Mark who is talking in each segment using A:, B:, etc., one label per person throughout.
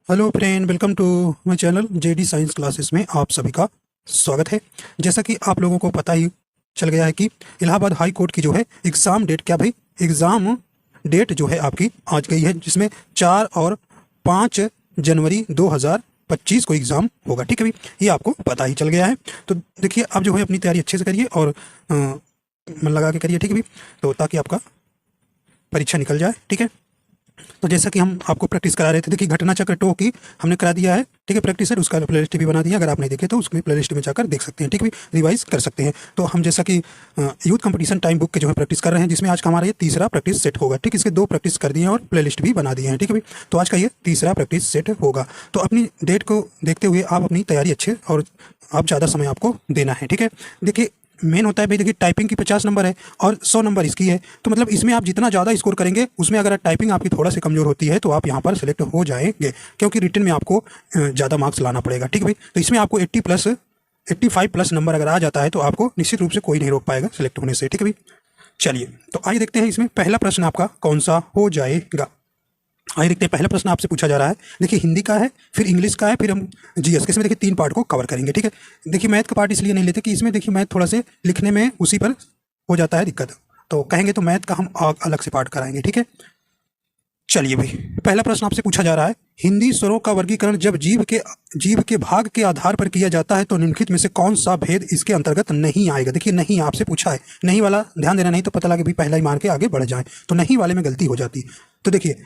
A: Hello friend, welcome to my channel JD science classes में आप सभी का स्वागत है। जैसा कि आप लोगों को पता ही चल गया है कि इलाहाबाद हाई कोर्ट की जो है एग्ज़ाम डेट क्या भाई, एग्ज़ाम डेट जो है आपकी आज गई है, जिसमें 4 और 5 जनवरी 2025 को एग्ज़ाम होगा। ठीक है भाई, ये आपको पता ही चल गया है। तो देखिए, आप जो है अपनी तैयारी अच्छे से करिए और मन लगा के करिए। ठीक है भाई, तो ताकि आपका परीक्षा निकल जाए। ठीक है, तो जैसा कि हम आपको प्रैक्टिस करा रहे थे, देखिए घटना चक्र टो की हमने करा दिया है। ठीक है, प्रैक्टिस है, उसका प्लेलिस्ट भी बना दिया। अगर आप नहीं देखे तो उसमें प्लेलिस्ट में जाकर देख सकते हैं। ठीक है, रिवाइज कर सकते हैं। तो हम जैसा कि यूथ कंपटीशन टाइम बुक के जो है प्रैक्टिस कर रहे हैं, जिसमें आज का हमारा ये तीसरा प्रैक्टिस सेट होगा। ठीक, इसके 2 प्रैक्टिस कर दिए हैं और प्लेलिस्ट भी बना दिए हैं। ठीक है भाई, तो आज का ये तीसरा प्रैक्टिस सेट होगा। तो अपनी डेट को देखते हुए आप अपनी तैयारी अच्छे और आप ज़्यादा समय आपको देना है। ठीक है, देखिए मेन होता है भाई, देखिए टाइपिंग की 50 नंबर है और 100 नंबर इसकी है। तो मतलब इसमें आप जितना ज़्यादा स्कोर करेंगे, उसमें अगर टाइपिंग आपकी थोड़ा सी कमज़ोर होती है तो आप यहाँ पर सेलेक्ट हो जाएंगे, क्योंकि रिटन में आपको ज़्यादा मार्क्स लाना पड़ेगा। ठीक है भाई, तो इसमें आपको 85+ नंबर अगर आ जाता है तो आपको निश्चित रूप से कोई नहीं रोक पाएगा सेलेक्ट होने से। ठीक है भाई, चलिए तो आइए देखते हैं इसमें पहला प्रश्न आपका कौन सा हो जाएगा। आइए देखते हैं, पहला प्रश्न आपसे पूछा जा रहा है। देखिए हिंदी का है, फिर इंग्लिश का है, फिर हम जीएस के, इसमें देखिए 3 पार्ट को कवर करेंगे। ठीक है, देखिए मैथ का पार्ट इसलिए नहीं लेते कि इसमें देखिए मैथ थोड़ा से लिखने में उसी पर हो जाता है दिक्कत, तो कहेंगे तो मैथ का हम अलग से पार्ट कराएंगे। ठीक है, चलिए भाई, पहला प्रश्न आपसे पूछा जा रहा है, हिंदी स्वरों का वर्गीकरण जब जीव के भाग के आधार पर किया जाता है तो निम्नलिखित में से कौन सा भेद इसके अंतर्गत नहीं आएगा। देखिए नहीं आपसे पूछा है, नहीं वाला ध्यान देना, नहीं तो पता लगे भाई पहला ही मार के आगे बढ़ जाए, तो नहीं वाले में गलती हो जाती है। तो देखिए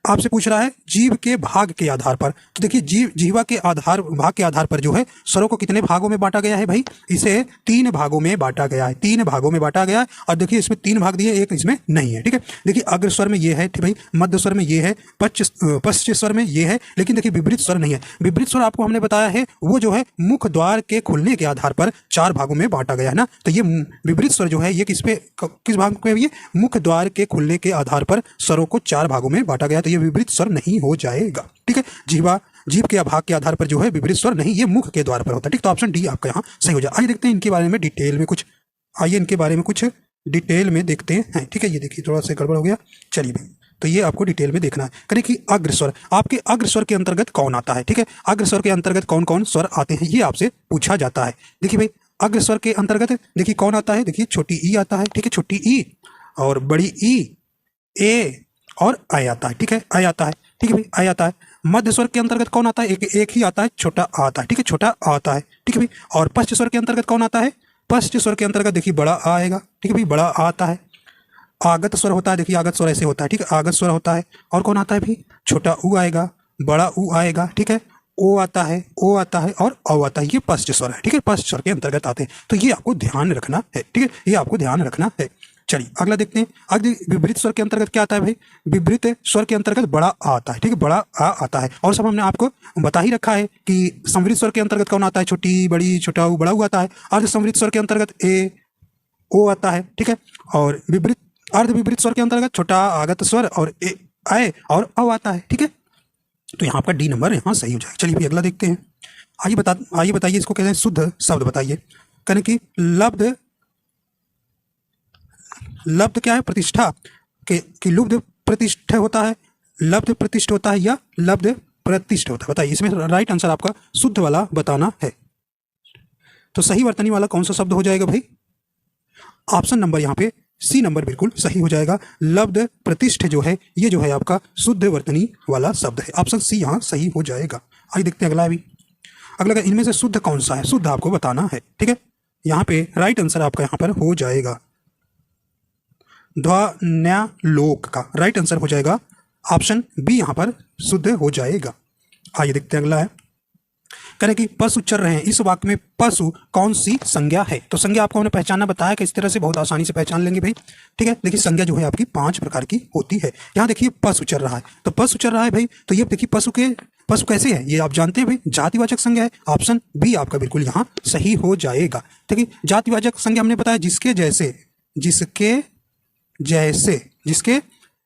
A: आपसे पूछ रहा है जीव के भाग के आधार पर, तो देखिए जीवा के भाग के आधार पर जो है स्वरों को कितने भागों में बांटा गया है भाई, इसे 3 भागों में बांटा गया है। 3 भागों में बांटा गया है और देखिए इसमें 3 भाग दिए, एक इसमें नहीं है। ठीक है, देखिए अग्र स्वर में ये है, ठीक भाई, मध्य स्वर में ये है, पश्च स्वर में ये है, लेकिन देखिए विपरीत स्वर नहीं है। विपरीत स्वर आपको हमने बताया है वो जो है मुख द्वार के खुलने के आधार पर 4 भागों में बांटा गया है ना। तो ये विपरीत स्वर जो है ये किस भाग पे, ये मुख द्वार के खुलने के आधार पर स्वरों को 4 भागों में बांटा गया है, तो ये विपरीत स्वर नहीं हो जाएगा। ठीक है, जीव के भाग के आधार पर जो है विपरीत स्वर नहीं, ये मुख के द्वार पर होता है। ठीक, तो ऑप्शन डी आपका यहाँ सही हो जाए। आइए देखते हैं इनके बारे में डिटेल में कुछ, आइए इनके बारे में कुछ डिटेल में देखते हैं। ठीक है, ये देखिए थोड़ा सा गड़बड़ हो गया। चलिए भाई, तो ये आपको डिटेल में देखना है। करें कि अग्रस्वर, आपके अग्रस्वर के अंतर्गत कौन आता है। ठीक है, अग्रस्वर के अंतर्गत कौन कौन स्वर आते हैं ये आपसे पूछा जाता है। देखिए भाई, अग्रस्वर के अंतर्गत देखिए कौन आता है, देखिए छोटी ई आता है। ठीक है, छोटी ई और बड़ी ई, ए और आई आता है। ठीक है, आई आता है। ठीक है भाई, आई आता है। मध्य स्वर के अंतर्गत कौन आता है, एक ही आता है, छोटा आ आता है। ठीक है, छोटा आ आता है। ठीक है भाई, और पश्च स्वर के अंतर्गत कौन आता है, पश्च स्वर के अंतर्गत देखिए बड़ा आ आएगा। ठीक है भाई, बड़ा आ आता है। आगत स्वर होता है, देखिए आगत स्वर ऐसे होता है। ठीक है, आगत स्वर होता है। और कौन आता है भाई, छोटा ऊ आएगा, बड़ा ऊ आएगा। ठीक है, ओ आता है, ओ आता है और औ आता है, ये पश्च स्वर है। ठीक है, पश्च स्वर के अंतर्गत आते हैं, तो ये आपको ध्यान रखना है। ठीक है, ये आपको ध्यान रखना है। चलिए अगला देखते हैं। अगले विपरीत स्वर के अंतर्गत क्या आता है भाई, विपरीत स्वर के अंतर्गत बड़ा आ आता है। ठीक है, बड़ा आ आता है। और सब हमने आपको बता ही रखा है कि संवृत स्वर के अंतर्गत कौन आता है, छोटी बड़ी छोटा ऊ बड़ा ऊ आता है। अर्ध संवृत स्वर के अंतर्गत ए ओ आता है। ठीक है, और विपरीत अर्ध विपरीत स्वर के अंतर्गत छोटा आगत स्वर और ए आए और अ आता है। ठीक है, तो यहाँ आपका डी नंबर यहाँ सही हो जाएगा। चलिए अगला देखते हैं। आइए बताइए, इसको कहते हैं शुद्ध शब्द बताइए। कहने की लब्ध क्या है, प्रतिष्ठा कि लुब्ध प्रतिष्ठ होता है, लब्ध प्रतिष्ठ होता है या लब्ध प्रतिष्ठ होता है, बताइए। इसमें राइट आंसर आपका शुद्ध वाला बताना है। तो सही वर्तनी वाला कौन सा शब्द हो जाएगा भाई, ऑप्शन नंबर यहाँ पे सी नंबर बिल्कुल सही हो जाएगा। लब्ध प्रतिष्ठ जो है ये जो है आपका शुद्ध वर्तनी वाला शब्द है, ऑप्शन सी यहाँ सही हो जाएगा। आइए देखते हैं अगला भी। अगला इनमें से शुद्ध कौन सा है, शुद्ध आपको बताना है। ठीक है, यहाँ पे राइट आंसर आपका यहाँ पर हो जाएगा ध्वन्यालोक का राइट आंसर हो जाएगा, ऑप्शन बी यहाँ पर शुद्ध हो जाएगा। आइए देखते हैं अगला है। करें कि पशु चर रहे हैं, इस वाक्य में पशु कौन सी संज्ञा है। तो संज्ञा आपको हमने पहचानना बताया कि इस तरह से बहुत आसानी से पहचान लेंगे भाई। ठीक है, देखिए संज्ञा जो है आपकी 5 प्रकार की होती है। यहाँ देखिए पशु चर रहा है, तो पशु चर रहा है भाई, तो ये देखिए पशु कैसे है ये आप जानते हैं भाई, जातिवाचक संज्ञा है, ऑप्शन बी आपका बिल्कुल यहाँ सही हो जाएगा। ठीक है, जातिवाचक संज्ञा हमने बताया जिसके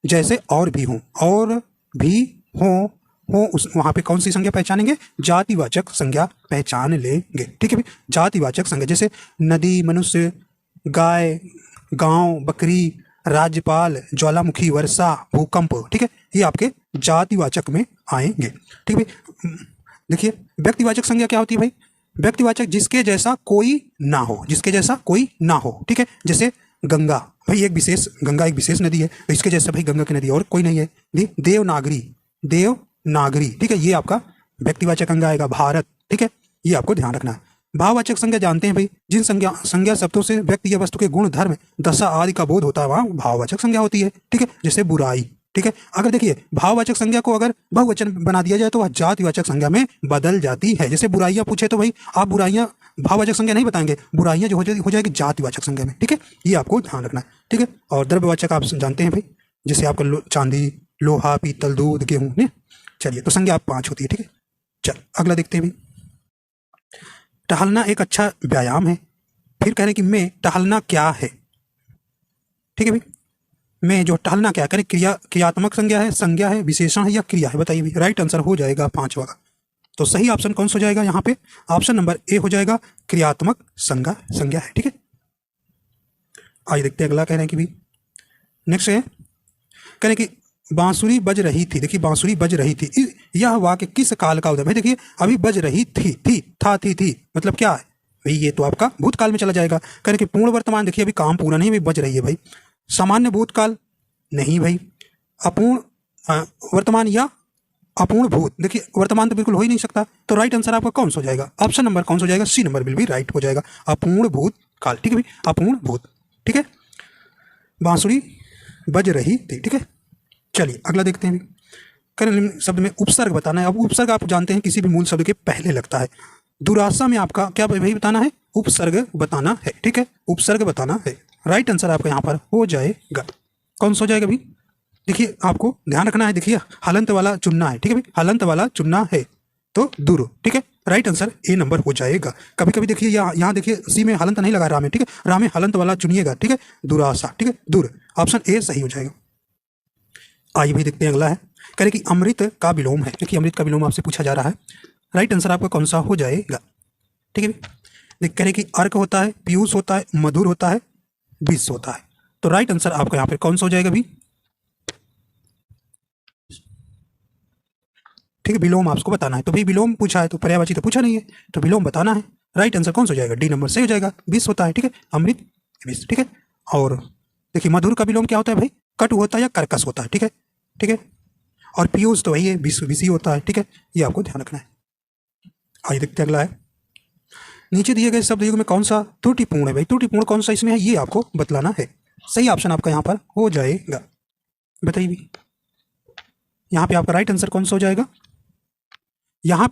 A: जैसे और भी हों उस वहाँ पे कौन सी संज्ञा पहचानेंगे, जातिवाचक संज्ञा पहचान लेंगे। ठीक है भाई, जातिवाचक संज्ञा जैसे नदी, मनुष्य, गाय, गांव, बकरी, राज्यपाल, ज्वालामुखी, वर्षा, भूकंप, ठीक है, ये आपके जातिवाचक में आएंगे। ठीक है भाई। देखिए व्यक्तिवाचक संज्ञा क्या होती है भाई? व्यक्तिवाचक जिसके जैसा कोई ना हो, जिसके जैसा कोई ना हो, ठीक है। जैसे गंगा, भाई एक विशेष, गंगा एक विशेष नदी है, तो इसके जैसा भाई गंगा की नदी और कोई नहीं है। देवनागरी, देवनागरी, ठीक है, ये आपका व्यक्तिवाचक अंग आएगा। भारत, ठीक है, ये आपको ध्यान रखना है। भाववाचक संज्ञा जानते हैं भाई, जिन संज्ञा शब्दों से व्यक्ति या वस्तु के गुण, धर्म, दशा आदि का बोध होता है, वहां भाववाचक संज्ञा होती है। ठीक है, जैसे बुराई, ठीक है। अगर देखिए भाववाचक संज्ञा को अगर बहुवचन बना दिया जाए तो वह जातिवाचक संज्ञा में बदल जाती है। जैसे बुराइयां पूछे तो भाई आप बुराइयां भाववाचक संज्ञा नहीं बताएंगे, बुराइयां जो हो जाएगी जातिवाचक संज्ञा में। ठीक है, ये आपको ध्यान रखना है। ठीक है, और द्रव्यवाचक आप जानते हैं भाई, जैसे आपका चांदी, लोहा, पीतल, दूध, गेहूं ने। चलिए, तो संज्ञा आप 5 होती है। ठीक है, चल अगला देखते हैं भाई। टहलना एक अच्छा व्यायाम है। फिर कह रहे हैं कि मैं टहलना क्या है। ठीक है भाई, मैं जो टहलना क्या करें, क्रियात्मक संज्ञा है, विशेषण है या क्रिया है, बताइए भाई। राइट आंसर हो जाएगा 5वां का। तो सही ऑप्शन कौन सा हो जाएगा यहाँ पे? ऑप्शन नंबर ए हो जाएगा, क्रियात्मक संज्ञा है। ठीक है, आइए देखते हैं अगला। कह रहे हैं कि भाई नेक्स्ट है, कह रहे हैं कि बांसुरी बज रही थी। देखिए बांसुरी बज रही थी, यह वाक्य किस काल का उदाहरण है? देखिए अभी बज रही थी, थी मतलब क्या है भाई? ये तो आपका भूतकाल में चला जाएगा। कह रहे कि पूर्ण वर्तमान, देखिए अभी काम पूरा नहीं, अभी बज रही है भाई। सामान्य भूतकाल नहीं भाई। अपूर्ण वर्तमान या अपूर्ण भूत, देखिए वर्तमान तो बिल्कुल हो ही नहीं सकता। तो राइट आंसर आपका कौन सा हो जाएगा? ऑप्शन नंबर कौन सा हो जाएगा? सी नंबर बिल्कुल राइट हो जाएगा, अपूर्ण भूतकाल। ठीक है भाई, अपूर्ण भूत। ठीक है, बांसुरी बज रही थी। ठीक है, चलिए अगला देखते हैं। करें शब्द में उपसर्ग बताना है। अब उपसर्ग आप जानते हैं किसी भी मूल शब्द के पहले लगता है। दुराशा में आपका क्या भाई बताना है? उपसर्ग बताना है। ठीक है, उपसर्ग बताना है। राइट आंसर आपका यहाँ पर हो जाएगा, कौन सा हो जाएगा भाई? देखिए आपको ध्यान रखना है, देखिए हलंत वाला चुनना है। ठीक है भाई, हलंत वाला चुनना है तो दूर। ठीक है, राइट आंसर ए नंबर हो जाएगा। कभी कभी देखिए यहाँ देखिए सी में हलंत नहीं लगा रा में। ठीक है, रा में हलंत वाला चुनिएगा। ठीक है, दुराशा। ठीक है, दूर, ऑप्शन ए सही हो जाएगा। आइए भाई देखते हैं अगला है। कह रहे कि अमृत का विलोम है। देखिए अमृत का विलोम आपसे पूछा जा रहा है, राइट आंसर आपका कौन सा हो जाएगा? ठीक है, देख कह रहे कि अर्क होता है, पीयूष होता है, मधुर होता है, विष होता है। तो राइट आंसर आपका यहाँ पे कौन सा हो जाएगा भी? ठीक है, विलोम आपको बताना है। तो भाई विलोम पूछा है तो पर्यायवाची तो पूछा नहीं है, तो विलोम बताना है। राइट आंसर कौन सा हो जाएगा? डी नंबर से हो जाएगा, विष होता है। ठीक है, अमृत विष। ठीक है, और देखिए मधुर का विलोम क्या होता है भाई? कटु होता है या कर्कश होता है। ठीक है, ठीक है, और पीयूष तो वही है, विषी होता है। ठीक है, ये आपको ध्यान रखना है। आइए देखते अगला है। नीचे दिए गए शब्द युग में कौन सा त्रुटिपूर्ण है भाई? त्रुटिपूर्ण कौन सा इसमें है, ये आपको बतलाना है। सही ऑप्शन आपका यहाँ पर हो जाएगा, बताइए भी। यहाँ पे आपका राइट आंसर कौन सा हो जाएगा? यहाँ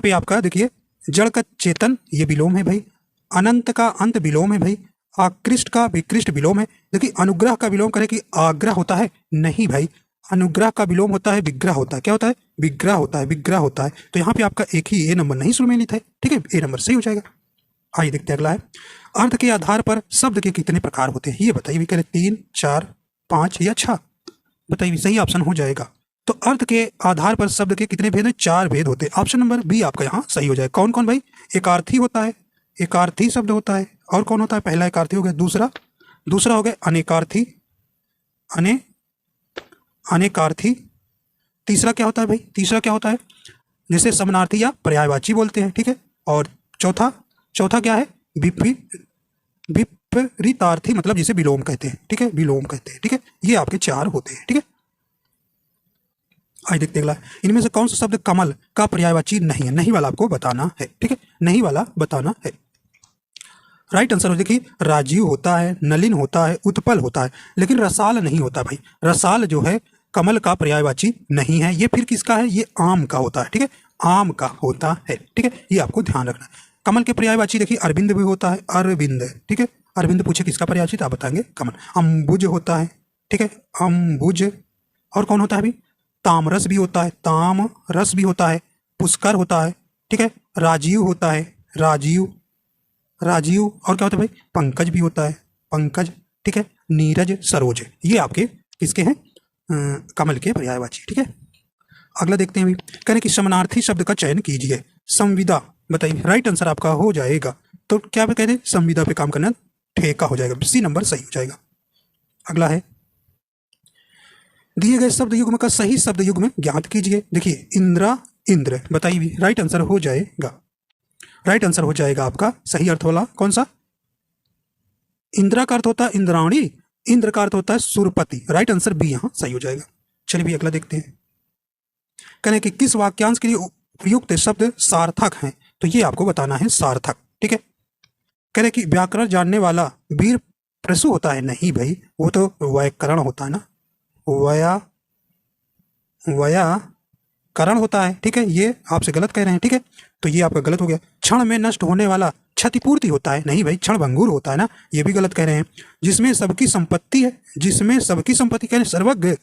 A: पे आपका देखिए जड़ का चेतन, ये विलोम है भाई। अनंत का अंत विलोम है भाई। आकृष्ट का विकृष्ट विलोम है। देखिए अनुग्रह का विलोम करें कि आग्रह होता है, नहीं भाई। अनुग्रह का विलोम होता है विग्रह होता है। क्या होता है? विग्रह होता है, विग्रह होता है। तो यहाँ पे आपका एक ही ए नंबर नहीं सुमेलित है। ठीक है, ए नंबर सही हो जाएगा। आइए देखते अगला है। अर्थ के आधार पर शब्द के कितने प्रकार होते हैं, ये बताइए। कह रहे 3, 4, 5 या 6, बताइए। सही ऑप्शन हो जाएगा। तो अर्थ के आधार पर शब्द के कितने भेद हैं? 4 भेद होते हैं। ऑप्शन नंबर बी आपका यहाँ सही हो जाएगा। कौन कौन भाई? एकार्थी होता है, एकार्थी शब्द होता है। और कौन होता है? पहला एकार्थी हो गया, दूसरा हो गया अनेकार्थी, अनेकार्थी। तीसरा क्या होता है भाई? तीसरा क्या होता है? जिसे समानार्थी या पर्यायवाची बोलते हैं। ठीक है, और चौथा क्या है? विपरीतार्थी, मतलब जिसे विलोम कहते हैं। ठीक है, विलोम कहते हैं। ठीक है, ये आपके 4 होते हैं। ठीक है, आइए देखते अगला। इनमें से कौन सा शब्द कमल का पर्यायवाची नहीं है? नहीं वाला आपको बताना है। ठीक है, नहीं वाला बताना है। राइट आंसर हो देखिए राजीव होता है, नलिन होता है, उत्पल होता है, लेकिन रसाल नहीं होता भाई। रसाल जो है कमल का पर्यायवाची नहीं है। ये फिर किसका है? ये आम का होता है। ठीक है, आम का होता है। ठीक है, ये आपको ध्यान रखना है। कमल के पर्यायवाची देखिए अरविंद भी होता है, अरविंद। ठीक है, अरविंद पूछे किसका पर्यायवाची तो आप बताएंगे कमल। अम्बुज होता है। ठीक है, अम्बुज। और कौन होता है भाई? तामरस भी होता है, तामरस भी होता है, पुष्कर होता है। ठीक है, राजीव होता है, राजीव। और क्या होता है भाई? पंकज भी होता है, पंकज। ठीक है, नीरज, सरोज। ये आपके किसके हैं? कमल के पर्यायवाची। ठीक है, अगला देखते हैं भाई। कह रहे कि समानार्थी शब्द का चयन कीजिए। संविदा, बताइए। राइट आंसर आपका हो जाएगा। तो क्या कहते हैं? संविदा पे काम करना ठेका हो जाएगा, सी नंबर सही हो जाएगा। अगला है, दिए गए शब्द युग्म का सही शब्द युग्म ज्ञात कीजिए। देखिए इंद्रा, इंद्र, बताइए भी, राइट आंसर हो जाएगा। राइट आंसर हो जाएगा आपका सही अर्थ वाला कौन सा? इंदिरा का अर्थ होता है इंद्राणी, इंद्र का अर्थ होता है सुरपति। राइट आंसर बी यहां सही हो जाएगा। चलिए भी अगला देखते हैं। कहने कि किस वाक्यांश के लिए उपयुक्त शब्द सार्थक हैं, तो ये आपको बताना है सार्थक। ठीक है, कह रहे कि व्याकरण जानने वाला वीर प्रसु होता है, नहीं भाई, वो तो व्याकरण होता है ना, व्याकरण होता है। ठीक है, ये आपसे गलत कह रहे हैं। ठीक है, तो ये आपका गलत हो गया। क्षण में नष्ट होने वाला क्षतिपूर्ति होता है, नहीं भाई, क्षण भंगुर होता है ना, ये भी गलत कह रहे हैं। जिसमें सबकी संपत्ति है, जिसमें सबकी संपत्ति कह रहे सर्वज्ञ,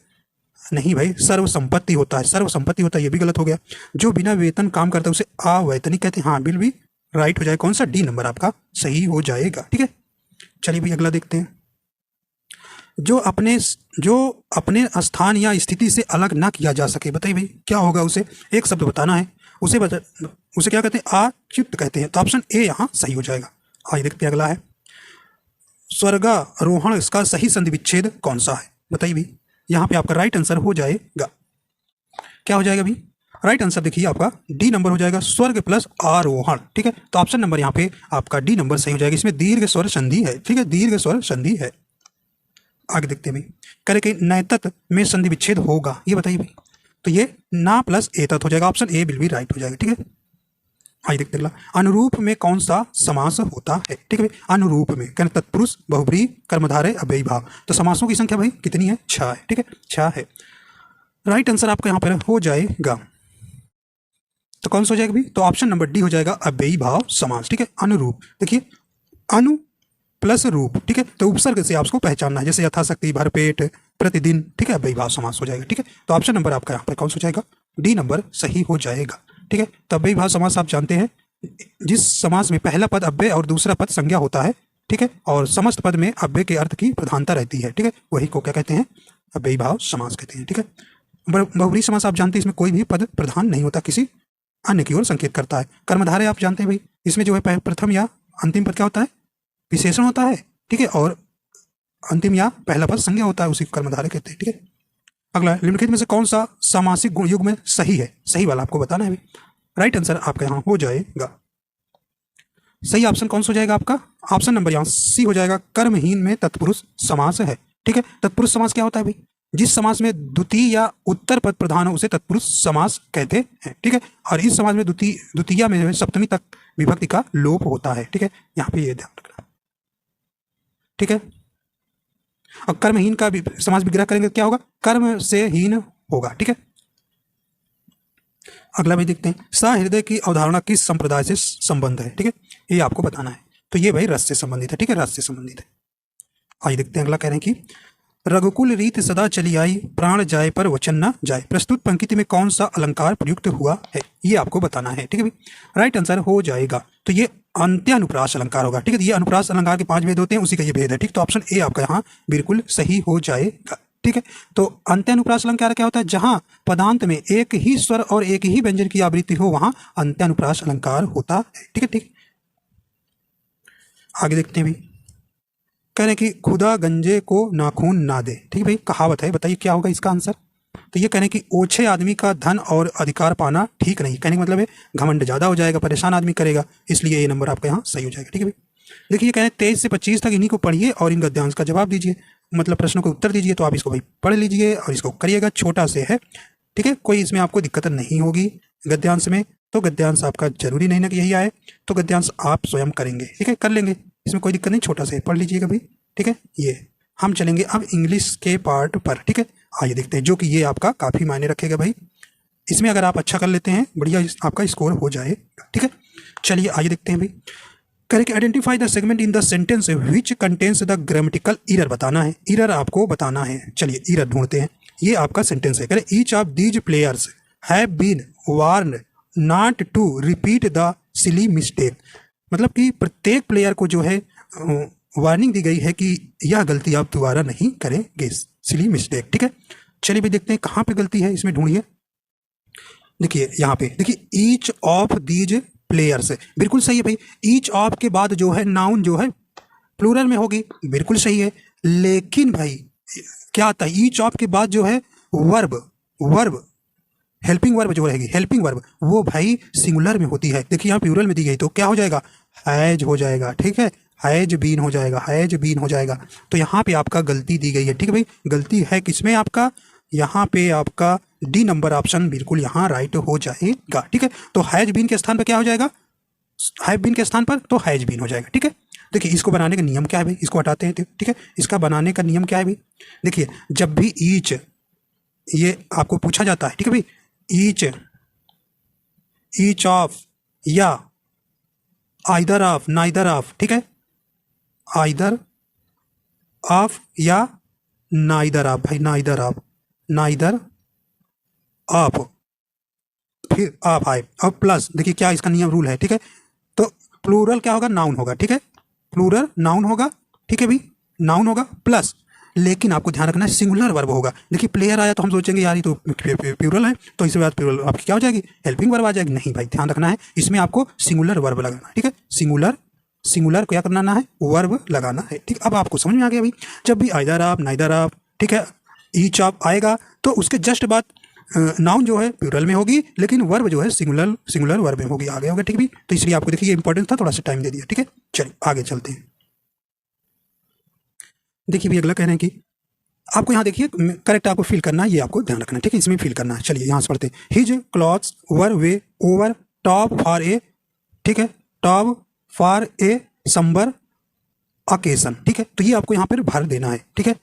A: नहीं भाई, सर्व संपत्ति होता है, सर्व संपत्ति होता है, ये भी गलत हो गया। जो बिना वेतन काम करता है उसे अवैतनिक कहते हैं। हाँ, बिल भी राइट हो जाएगा। कौन सा? डी नंबर आपका सही हो जाएगा। ठीक है, चलिए भाई अगला देखते हैं। जो अपने स्थान या स्थिति से अलग ना किया जा सके, बताइए भाई क्या होगा उसे? एक शब्द बताना है, उसे क्या कहते हैं? अच्युत कहते हैं। तो ऑप्शन ए यहाँ सही हो जाएगा। आइए देखते हैं अगला है, स्वर्गारोहण इसका सही संधि विच्छेद कौन सा है? बताइए भाई, यहाँ पे आपका राइट आंसर हो जाएगा, क्या हो जाएगा भाई? राइट आंसर देखिए आपका डी नंबर हो जाएगा, स्वर्ग प्लस आरोहण। ठीक है, तो ऑप्शन नंबर यहाँ पे आपका डी नंबर सही हो जाएगा। इसमें दीर्घ स्वर संधि है। ठीक है, दीर्घ स्वर संधि है। आगे देखते हैं भाई, कह कि नैतत में संधि विच्छेद होगा, ये बताइए भाई। तो ये ना प्लस एतत हो जाएगा। ऑप्शन ए बिल भी राइट हो जाएगा। ठीक है, आइए देखते हैं अगला, अनुरूप में कौन सा समास होता है? ठीक है भाई, अनुरूप में कहना तत्पुरुष, बहुब्रीहि, कर्मधारय, अव्ययी भाव। तो समासों की संख्या भाई कितनी है? 6 है। ठीक है, 6 है। राइट आंसर आपका यहाँ पर हो जाएगा, तो कौन सा हो जाएगा भाई? तो ऑप्शन नंबर डी हो जाएगा, अव्ययी भाव समास। ठीक है, अनुरूप, देखिए अनु प्लस रूप। ठीक है, तो उपसर्ग से आपको पहचानना है, जैसे यथाशक्ति, भरपेट, प्रतिदिन। ठीक है, अव्ययी भाव समास हो जाएगा। ठीक है, तो ऑप्शन नंबर आपका यहाँ पर कौन सा हो जाएगा? डी नंबर सही हो जाएगा। ठीक है, तो अव्ययी भाव समास आप जानते हैं, जिस समास में पहला पद अव्यय और दूसरा पद संज्ञा होता है। ठीक है, और समस्त पद में अव्यय के अर्थ की प्रधानता रहती है। ठीक है, वही को क्या कहते हैं? अव्ययी भाव समास कहते हैं। ठीक है, बहुब्रीहि समास आप जानते हैं, इसमें कोई भी पद प्रधान नहीं होता, किसी अन्य की ओर संकेत करता है। कर्मधारय आप जानते हैं भाई, इसमें जो है प्रथम या अंतिम पद क्या होता है? विशेषण होता है। ठीक है, और अंतिम या पहला पद संज्ञा होता है, उसी को कर्मधारय कहते हैं। ठीक है, अगला निम्नलिखित में से कौन सा सामासिक गुण युग में सही है? सही वाला आपको बताना है भाई। राइट आंसर आपका यहाँ हो जाएगा, सही ऑप्शन कौन सा हो जाएगा आपका? ऑप्शन नंबर यहाँ सी हो जाएगा, कर्महीन में तत्पुरुष समास है। ठीक है, तत्पुरुष समास क्या होता है भाई? जिस समास में द्वितीय या उत्तर पद प्रधान हो उसे तत्पुरुष समास कहते हैं। ठीक है, और इस समास में द्वितीय में सप्तमी तक विभक्ति का लोप होता है। ठीक है, यहाँ पे ये ध्यान रखना। ठीक है, और कर्महीन का समास विग्रह करेंगे क्या होगा? कर्म से हीन होगा। ठीक है, अगला भी देखते हैं, सहृदय की अवधारणा किस संप्रदाय से संबंध है? ठीक है, ये आपको बताना है। तो ये भाई रस से संबंधित है। ठीक है, रस से संबंधित है। आइए देखते हैं अगला, कह रहे हैं कि रघुकुल रीत सदा चली आई, प्राण जाए पर वचन न जाए। प्रस्तुत पंक्ति में कौन सा अलंकार प्रयुक्त हुआ है? ये आपको बताना है। ठीक है भाई, राइट आंसर हो जाएगा, तो ये अंत्यानुप्रास अलंकार होगा। ठीक है, ये अनुप्रास अलंकार के 5 भेद होते हैं, उसी का ये भेद है। ठीक, तो ऑप्शन ए आपका यहाँ बिल्कुल सही हो जाएगा। ठीक है, तो अंत्यानुप्रास अलंकार क्या होता है? जहां पदांत में एक ही स्वर और एक ही व्यंजन की आवृत्ति हो, वहां अंत्यानुप्रास अलंकार होता है। ठीक है, ठीक, आगे देखते हैं भाई, कह रहे हैं कि खुदा गंजे को नाखून ना दे। ठीक है भाई, कहावत है, बताइए क्या होगा इसका आंसर? तो ये कह रहे हैं कि ओछे आदमी का धन और अधिकार पाना ठीक नहीं। कहने का मतलब है घमंड ज्यादा हो जाएगा, परेशान आदमी करेगा, इसलिए ये नंबर आपका यहाँ सही हो जाएगा। ठीक है भाई, देखिए कह रहे हैं 23 से 25 तक इन्हीं को पढ़िए और इन गद्यांश का जवाब दीजिए, मतलब प्रश्नों को उत्तर दीजिए। तो आप इसको भाई पढ़ लीजिए और इसको करिएगा, छोटा से है। ठीक है, कोई इसमें आपको दिक्कत नहीं होगी गद्यांश में। तो गद्यांश आपका जरूरी नहीं ना कि यही आए, तो गद्यांश आप स्वयं करेंगे। ठीक है, कर लेंगे, इसमें कोई दिक्कत नहीं, छोटा से पढ़ लीजिएगा भाई। ठीक है, ये हम चलेंगे अब इंग्लिश के पार्ट पर। ठीक है, आइए देखते हैं, जो कि ये आपका काफ़ी मायने रखेगा भाई। इसमें अगर आप अच्छा कर लेते हैं, बढ़िया आपका स्कोर हो जाएगा। ठीक है, चलिए आइए देखते हैं भाई। Correct, identify the segment in the sentence which contains the grammatical error बताना है। एरर आपको बताना है। चलिए एरर ढूंढते हैं। ये आपका सेंटेंस है, correct, each of these players have been warned not to repeat the silly mistake. मतलब कि प्रत्येक प्लेयर को जो है वार्निंग दी गई है कि यह गलती आप दोबारा नहीं करेंगे, सिली मिस्टेक। ठीक है, चलिए भी देखते हैं कहाँ पे गलती है, इसमें ढूंढिए। देखिए यहाँ पे देखिए, ईच ऑफ दीज प्लेयर्स, बिल्कुल सही है भाई। ईच ऑफ के बाद जो है नाउन जो है प्लूरल में होगी, बिल्कुल सही है। लेकिन भाई क्या आता है, ईच ऑफ के बाद जो है वर्ब, वर्ब हेल्पिंग वर्ब जो रहेगी, हेल्पिंग वर्ब वो भाई सिंगुलर में होती है। देखिए यहाँ प्लूरल में दी गई तो क्या हो जाएगा, हैज हो जाएगा, ठीक है, हैज बीन हो जाएगा, हैज बीन हो जाएगा। तो यहाँ पे आपका गलती दी गई है, ठीक है भाई, गलती है किसमें आपका, यहाँ पे आपका डी नंबर ऑप्शन बिल्कुल यहाँ राइट हो जाएगा, ठीक है। तो हैज बीन के स्थान पर क्या हो जाएगा, हैव बीन के स्थान पर तो हैज बीन हो जाएगा, ठीक है। देखिए इसको बनाने का नियम क्या है भाई, इसको हटाते हैं, ठीक है। इसका बनाने का नियम क्या है भाई, देखिए जब भी ईच ये आपको पूछा जाता है, ठीक है भाई, ईच, ईच ऑफ या आइदर ऑफ, नाइदर ऑफ, ठीक है, आइदर ऑफ या नाइदर ऑफ, भाई नाइदर ऑफ, नाइदर ऑफ, फिर ऑफ आए और प्लस, देखिए क्या इसका नियम रूल है, ठीक है। तो प्लूरल क्या होगा, नाउन होगा, ठीक है, प्लूरल नाउन होगा, ठीक है भाई, नाउन होगा प्लस, लेकिन आपको ध्यान रखना है सिंगुलर वर्ब होगा। देखिए प्लेयर आया तो हम सोचेंगे यार ये तो प्लूरल है, तो इसके बाद प्लूरल आपकी क्या हो जाएगी, हेल्पिंग वर्ब आ जाएगी। नहीं भाई, ध्यान रखना है इसमें आपको सिंगुलर वर्ब लगाना है, ठीक है, सिंगुलर, सिंगुलर क्या करना है, वर्ब लगाना है, ठीक। अब आपको समझ में आ गया भाई, जब भी आइदर आप, नाइदर आप, ठीक है, ईच आप आएगा तो उसके जस्ट बाद नाउन जो है प्लूरल में होगी, लेकिन वर्ब जो है सिंगुलर, सिंगुलर वर्ब में होगी, आगे होगा, ठीक है। तो इसलिए आपको देखिए ये इंपॉर्टेंट था, थोड़ा सा टाइम दे दिया, ठीक है। चलिए आगे चलते हैं। देखिए भी अगला कह रहे हैं कि आपको यहाँ देखिए करेक्ट आपको फील करना है, ये आपको ध्यान रखना है, ठीक है, इसमें फील करना है। चलिए यहाँ से पढ़ते हैं, his clothes were way over top for a, ठीक है, top for a somebody occasion, ठीक है। तो ये आपको यहाँ पर भर देना है, ठीक है।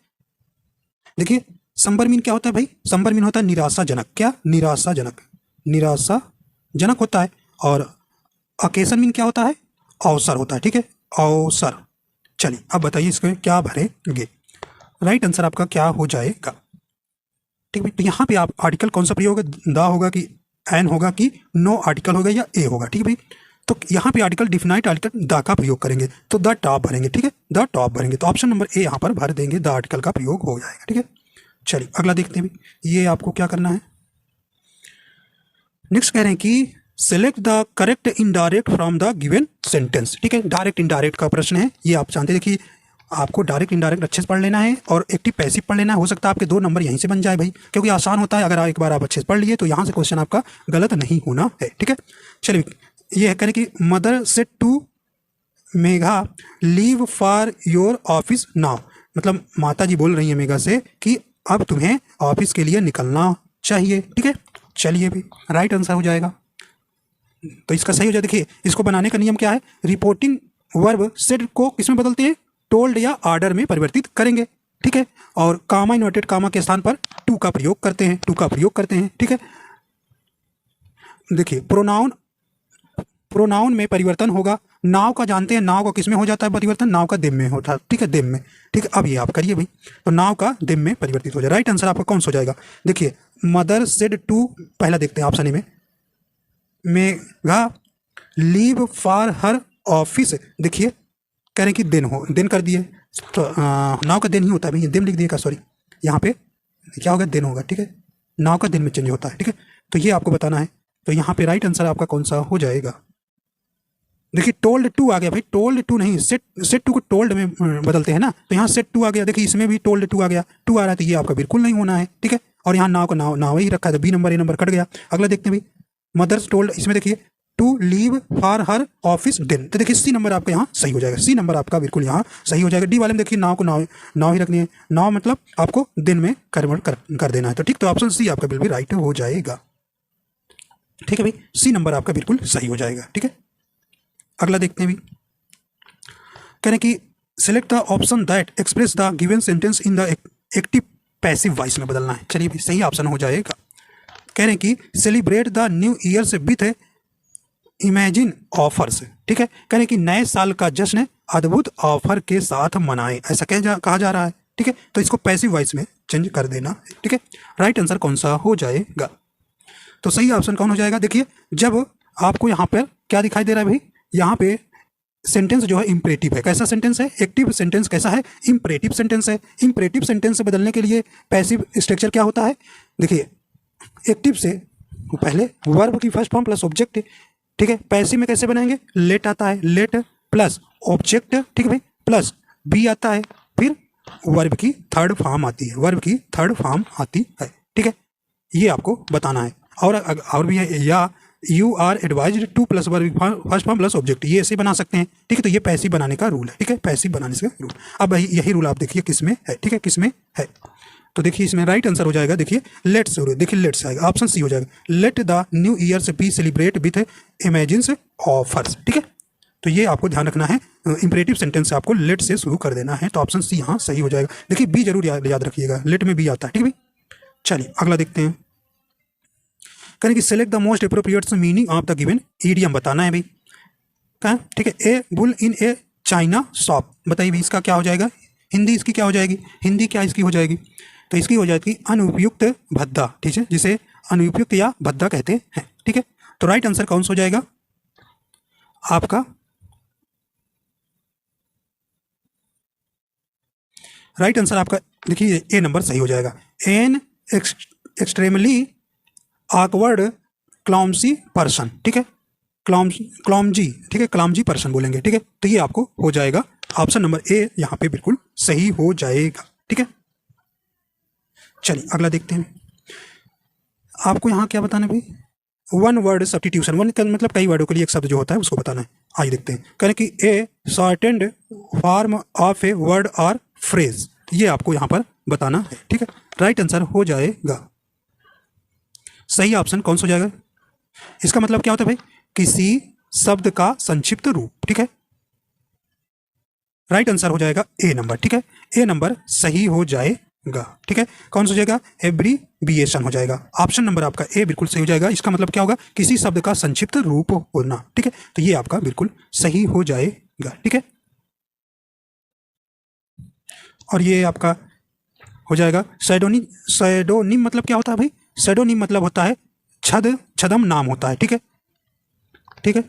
A: देखिए समबर मीन क्या होता है भाई, समबर मीन होता है निराशाजनक, क्या, निराशाजनक, निराशाजनक होता है। और ओकेजन मीन क्या होता है, अवसर होता है, ठीक है, अवसर। चलिए अब बताइए इसको क्या भरेंगे, राइट आंसर आपका क्या हो जाएगा, ठीक है। तो यहाँ पे आप आर्टिकल कौन सा प्रयोग होगा, द होगा कि एन होगा कि नो आर्टिकल होगा या ए होगा, ठीक है भाई। तो यहाँ पे आर्टिकल डिफिनाइट आर्टिकल द का प्रयोग करेंगे तो द टॉप भरेंगे, ठीक है, द टॉप भरेंगे। तो ऑप्शन नंबर ए यहाँ पर भर देंगे, द आर्टिकल का प्रयोग हो जाएगा, ठीक है। चलिए अगला देखते हैं भाई, ये आपको क्या करना है। नेक्स्ट कह रहे हैं कि select the correct indirect from the given sentence, ठीक है। डायरेक्ट इनडायरेक्ट का प्रश्न है, ये आप जानते हैं। देखिए आपको डायरेक्ट इनडायरेक्ट अच्छे से पढ़ लेना है और एक्टिव पैसिव पढ़ लेना है। हो सकता है आपके 2 नंबर यहीं से बन जाए भाई, क्योंकि आसान होता है, अगर एक बार आप अच्छे से पढ़ लिए तो यहाँ से क्वेश्चन आपका गलत नहीं होना है, ठीक है। चलिए ये है करें कि mother said to Megha leave for your office now, मतलब माता जी बोल रही है मेघा से कि अब तुम्हें ऑफिस के लिए निकलना चाहिए, ठीक है। चलिए भी राइट आंसर हो जाएगा, तो इसका सही हो जाए। देखिए इसको बनाने का नियम क्या है, रिपोर्टिंग वर्ब सेड को किसमें बदलते हैं, टोल्ड या ऑर्डर में परिवर्तित करेंगे, ठीक है। और कामा इन्वर्टेड कामा के स्थान पर टू का प्रयोग करते हैं, टू का प्रयोग करते हैं, ठीक है। देखिए प्रोनाउन, प्रोनाउन में परिवर्तन होगा, नाव का जानते हैं, नाव का किसमें हो जाता है परिवर्तन, नाव का दिम में होता है, ठीक है, दिम में, ठीक है। अब ये आप करिए भाई, तो नाव का दिम में परिवर्तित हो जाए। राइट आंसर आपका कौन सा हो जाएगा, देखिए मदर सेड टू, पहला देखते हैं ऑप्शन ए में, Megha leave for her office, देखिए कह रहे हैं कि दिन हो, दिन कर दिए तो नाव का दिन ही होता है भैया, दिन लिख दिए का, सॉरी यहाँ पे क्या होगा, दिन होगा, ठीक है, नाव का दिन में चेंज होता है, ठीक है। तो ये आपको बताना है, तो यहाँ पे राइट आंसर आपका कौन सा हो जाएगा। देखिए टोल्ड टू आ गया भाई, टोल्ड टू नहीं, सेट टू को टोल्ड में बदलते हैं ना, तो यहाँ सेट टू आ गया। देखिए इसमें भी टोल्ड टू आ गया, टू आ रहा है, तो ये आपका बिल्कुल नहीं होना है, ठीक है। और यहाँ नाव का नाव, नाव ही रखा है, तो B number A number cut गया। अगला देखते हैं भाई, मदर्स टोल्ड, इसमें देखिए to leave for her office दिन, तो देखिए सी नंबर आपका यहाँ सही हो जाएगा, सी नंबर आपका बिल्कुल यहाँ सही हो जाएगा। डी वाले में देखिए नाव को नाव, नाव ही रखनी है, नाव मतलब आपको दिन में कन्वर्ट कर देना है, तो ठीक, तो ऑप्शन सी आपका बिल्कुल राइट हो जाएगा, ठीक है भाई, सी नंबर आपका बिल्कुल सही हो जाएगा, ठीक है। अगला देखते हैं भी, कह रहे हैं कि select the option that express the given sentence in the active passive voice में बदलना है। चलिए सही ऑप्शन हो जाएगा। कह रहे हैं कि सेलिब्रेट द न्यू ईयर से विथ इमेजिन ऑफर्स, ठीक है। कह रहे हैं कि नए साल का जश्न अद्भुत ऑफर के साथ मनाएं, ऐसा कहा जा रहा है, ठीक है। तो इसको पैसिव वॉइस में चेंज कर देना, ठीक है। राइट आंसर कौन सा हो जाएगा, तो सही ऑप्शन कौन हो जाएगा। देखिए जब आपको यहाँ पर क्या दिखाई दे रहा है भाई, यहाँ पे सेंटेंस जो है इंपरेटिव है, कैसा सेंटेंस है, एक्टिव सेंटेंस कैसा है, इंपरेटिव सेंटेंस है। इंपरेटिव सेंटेंस से बदलने के लिए पैसिव स्ट्रक्चर क्या होता है, देखिए एक्टिव से पहले वर्ब की फर्स्ट फॉर्म प्लस ऑब्जेक्ट, ठीक है। पैसिव में कैसे बनाएंगे, लेट आता है, लेट प्लस ऑब्जेक्ट, ठीक है भाई, प्लस बी आता है, फिर वर्ब की थर्ड फॉर्म आती है, वर्ब की थर्ड फॉर्म आती है, ठीक है, ये आपको बताना है। और भी है, या you are advised to plus verb first form plus object, ये ऐसे बना सकते हैं, ठीक है। तो ये पैसिव बनाने का रूल है, ठीक है, पैसिव बनाने का रूल। अब यही रूल आप देखिए किस में है, ठीक है, किस में है। तो देखिए इसमें राइट आंसर हो जाएगा, देखिए लेट्स, देखिए लेट्स आएगा, ऑप्शन सी हो जाएगा, let the new years be celebrate with imagines offers, ठीक है। तो ये आपको ध्यान रखना है, इंपरेटिव सेंटेंस से आपको लेट से शुरू कर देना है, तो ऑप्शन सी यहाँ सही हो जाएगा। देखिए बी जरूर याद रखिएगा, लेट में बी आता है, ठीक है भाई। चलिए अगला देखते हैं, करें कि select the most appropriate meaning of the given idiom बताना है भाई, क्या, ठीक है। ए bull in A China shop, बताइए भाई इसका क्या हो जाएगा, हिंदी इसकी क्या हो जाएगी, हिंदी क्या इसकी हो जाएगी, तो इसकी हो जाएगी अनुपयुक्त भद्दा, ठीक है, जिसे अनुपयुक्त या भद्दा कहते हैं, ठीक है। तो राइट आंसर कौन सा हो जाएगा आपका, राइट आंसर आपका देखिए ए नंबर सही हो जाएगा। एन एक्सट्रीमली ऑकवर्ड क्लॉमसी पर्सन, ठीक है, क्लॉमजी, ठीक है, क्लॉमजी पर्सन बोलेंगे, ठीक है। तो ये आपको हो जाएगा ऑप्शन नंबर ए यहाँ पे बिल्कुल सही हो जाएगा, ठीक है। चलिए अगला देखते हैं, आपको यहाँ क्या बताना है भाई, वन वर्ड सब्स्टिट्यूशन, वन का मतलब कई वर्डों के लिए एक शब्द जो होता है उसको बताना है। आइए देखते हैं, करें कि a shortened form of a word और फ्रेज, ये आपको यहाँ पर बताना है, ठीक है। राइट आंसर हो जाएगा, सही ऑप्शन कौन सा हो जाएगा, इसका मतलब क्या होता है भाई, किसी शब्द का संक्षिप्त रूप, ठीक है। राइट आंसर हो जाएगा ए नंबर, ठीक है, ए नंबर सही हो जाएगा, ठीक है। कौन सा हो जाएगा, एब्रीविएशन हो जाएगा, ऑप्शन नंबर आपका ए बिल्कुल सही हो जाएगा। इसका मतलब क्या होगा, किसी शब्द का संक्षिप्त रूप होना, ठीक है। तो ये आपका बिल्कुल सही हो जाएगा, ठीक है। और ये आपका हो जाएगा सैडोनिम, सैडोनिम मतलब क्या होता है भाई, सैडोनिम मतलब होता है छदम नाम होता है, ठीक है, ठीक है,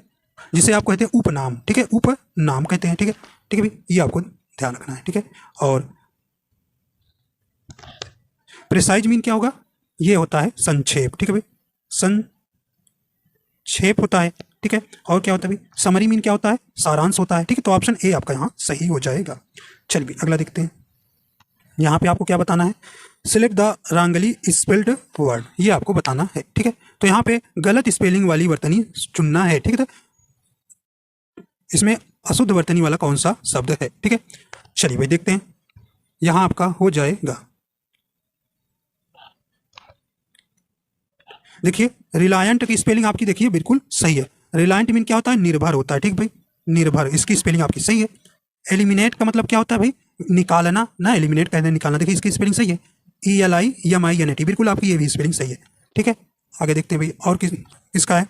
A: जिसे आप कहते हैं उपनाम, ठीक है, उपनाम कहते हैं, ठीक है, ठीक है भाई, ये आपको ध्यान रखना है, ठीक है। और प्रिसाइज मीन क्या होगा, ये होता है संक्षेप, ठीक है भाई, संक्षेप होता है, ठीक है। और क्या होता है भाई, समरी मीन क्या होता है, सारांश होता है, ठीक है। तो ऑप्शन ए आपका यहाँ सही हो जाएगा। चलिए अगला देखते हैं, यहाँ पे आपको क्या बताना है, select the wrongly spelled word, ये आपको बताना है, ठीक है। तो यहाँ पे गलत स्पेलिंग वाली वर्तनी चुनना है, ठीक है। इसमें अशुद्ध वर्तनी वाला कौन सा शब्द है, ठीक है। चलिए भाई देखते हैं, यहाँ आपका हो जाएगा, देखिए रिलायंट की स्पेलिंग आपकी देखिए बिल्कुल सही है, रिलायंट मीन क्या होता है, निर्भर होता है, ठीक भाई, निर्भर, इसकी स्पेलिंग आपकी सही है। एलिमिनेट का मतलब क्या होता है भाई, निकालना ना, एलिमिनेट कहते हैं निकालना, देखिए इसकी स्पेलिंग सही है, ELIMINAT, बिल्कुल आपकी ये भी स्पेलिंग सही है, ठीक है। आगे देखते हैं भाई, और किसका है,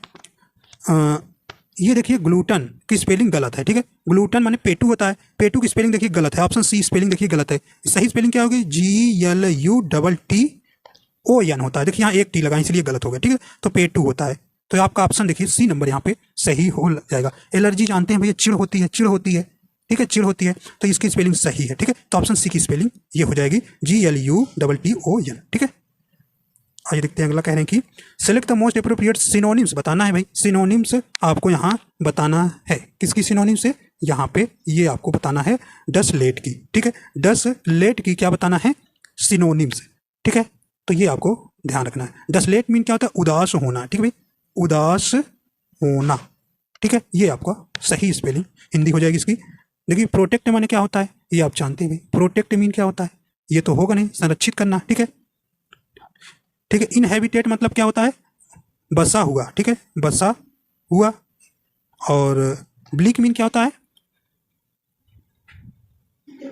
A: ये देखिए ग्लूटन की स्पेलिंग गलत है, ठीक है, ग्लूटन माने पेटू होता है, पेटू की स्पेलिंग देखिए गलत है, ऑप्शन सी स्पेलिंग देखिए गलत है, सही स्पेलिंग क्या होगी, GLUTTON होता है, देखिए यहाँ एक टी लगा इसलिए गलत हो गया, ठीक है। तो पेटू होता है, तो आपका ऑप्शन देखिए सी नंबर यहाँ पे सही हो जाएगा। एलर्जी जानते हैं भैया, चिड़ होती है, चिड़ होती है, ठीक है, चिड़ होती है, तो इसकी स्पेलिंग सही है, ठीक है। तो ऑप्शन सी की स्पेलिंग ये हो जाएगी GLUTTON, ठीक है। आइए देखते हैं अगला, कह रहे हैं कि select the most appropriate synonyms बताना है भाई, सिनोनिम्स आपको यहाँ बताना है, किसकी सिनोनिम्स है, यहाँ पे ये आपको बताना है डस लेट की, ठीक है, डस लेट की क्या बताना है, सिनोनिम्स, ठीक है। तो ये आपको ध्यान रखना है, डस लेट मीन क्या होता है, उदास होना, ठीक है भाई, उदास होना, ठीक है, ये आपका सही स्पेलिंग हिंदी हो जाएगी इसकी। देखिए प्रोटेक्ट माने क्या होता है, ये आप जानते हैं भाई, प्रोटेक्ट मीन क्या होता है, ये तो होगा नहीं, संरक्षित करना, ठीक है, ठीक है। इनहेबिटेट मतलब क्या होता है, बसा हुआ, ठीक है, बसा हुआ। और ब्लिक मीन क्या होता है,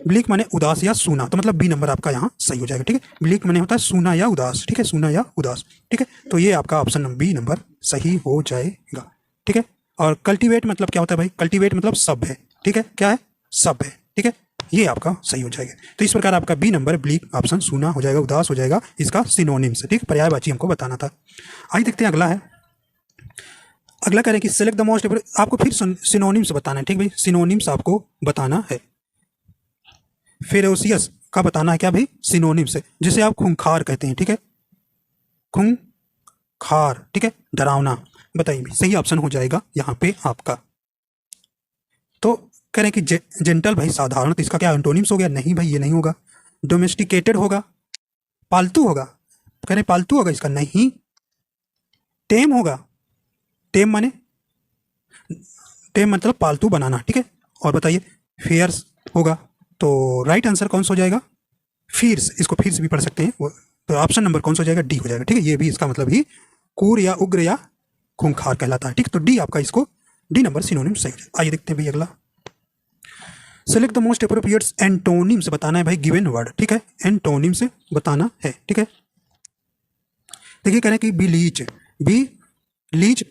A: ब्लिक माने उदास या सूना, तो मतलब बी नंबर आपका यहाँ सही हो जाएगा, ठीक है। ब्लिक माने होता है सूना या उदास, ठीक है, सूना या उदास, ठीक है। तो ये आपका ऑप्शन बी नंबर सही हो जाएगा, ठीक है। और कल्टीवेट मतलब क्या होता है भाई, कल्टीवेट मतलब सब है, ठीक है, क्या है, सब है, ठीक है, ये आपका सही हो जाएगा। तो इस प्रकार आपका बी नंबर ब्लिक ऑप्शन सूना हो जाएगा, उदास हो जाएगा, इसका सिनोनिम्स, ठीक, पर्यायवाची हमको बताना था। आइए देखते हैं अगला है, अगला करें कि सिलेक्ट द मोस्ट, आपको फिर सिनोनिम्स बताना है, ठीक भाई, सिनोनिम्स आपको बताना है। फेरोसियस का बताना है क्या भाई, सिनोनिम्स है, जिसे आप खूंखार कहते हैं, ठीक है, खूंखार, ठीक है, डरावना, बताइए सही ऑप्शन हो जाएगा यहाँ पे आपका। तो कह रहे हैं कि जेंटल भाई साधारण, तो इसका क्या एंटोनिम्स हो गया? नहीं भाई, ये नहीं होगा। डोमेस्टिकेटेड होगा, पालतू होगा, कह रहे पालतू होगा, इसका नहीं। टेम होगा, टेम माने, टेम मतलब पालतू बनाना, ठीक है। और बताइए, फेयर्स होगा, तो राइट आंसर कौन सा हो जाएगा? फीर्स, इसको फिर से भी पढ़ सकते हैं, तो ऑप्शन नंबर कौन सा हो जाएगा? डी हो जाएगा, ठीक है। ये भी इसका मतलब ही क्रूर या उग्र या खूंखार कहलाता है, ठीक। तो डी आपका, इसको डी नंबर सिनोनिम सही है। आइए देखते हैं भाई अगला। Select the most appropriate antonym से बताना है भाई गिवन वर्ड, ठीक है। एंटोनिम से बताना है, ठीक है। देखिए कह रहे हैं कि बिलीच, बिलीच,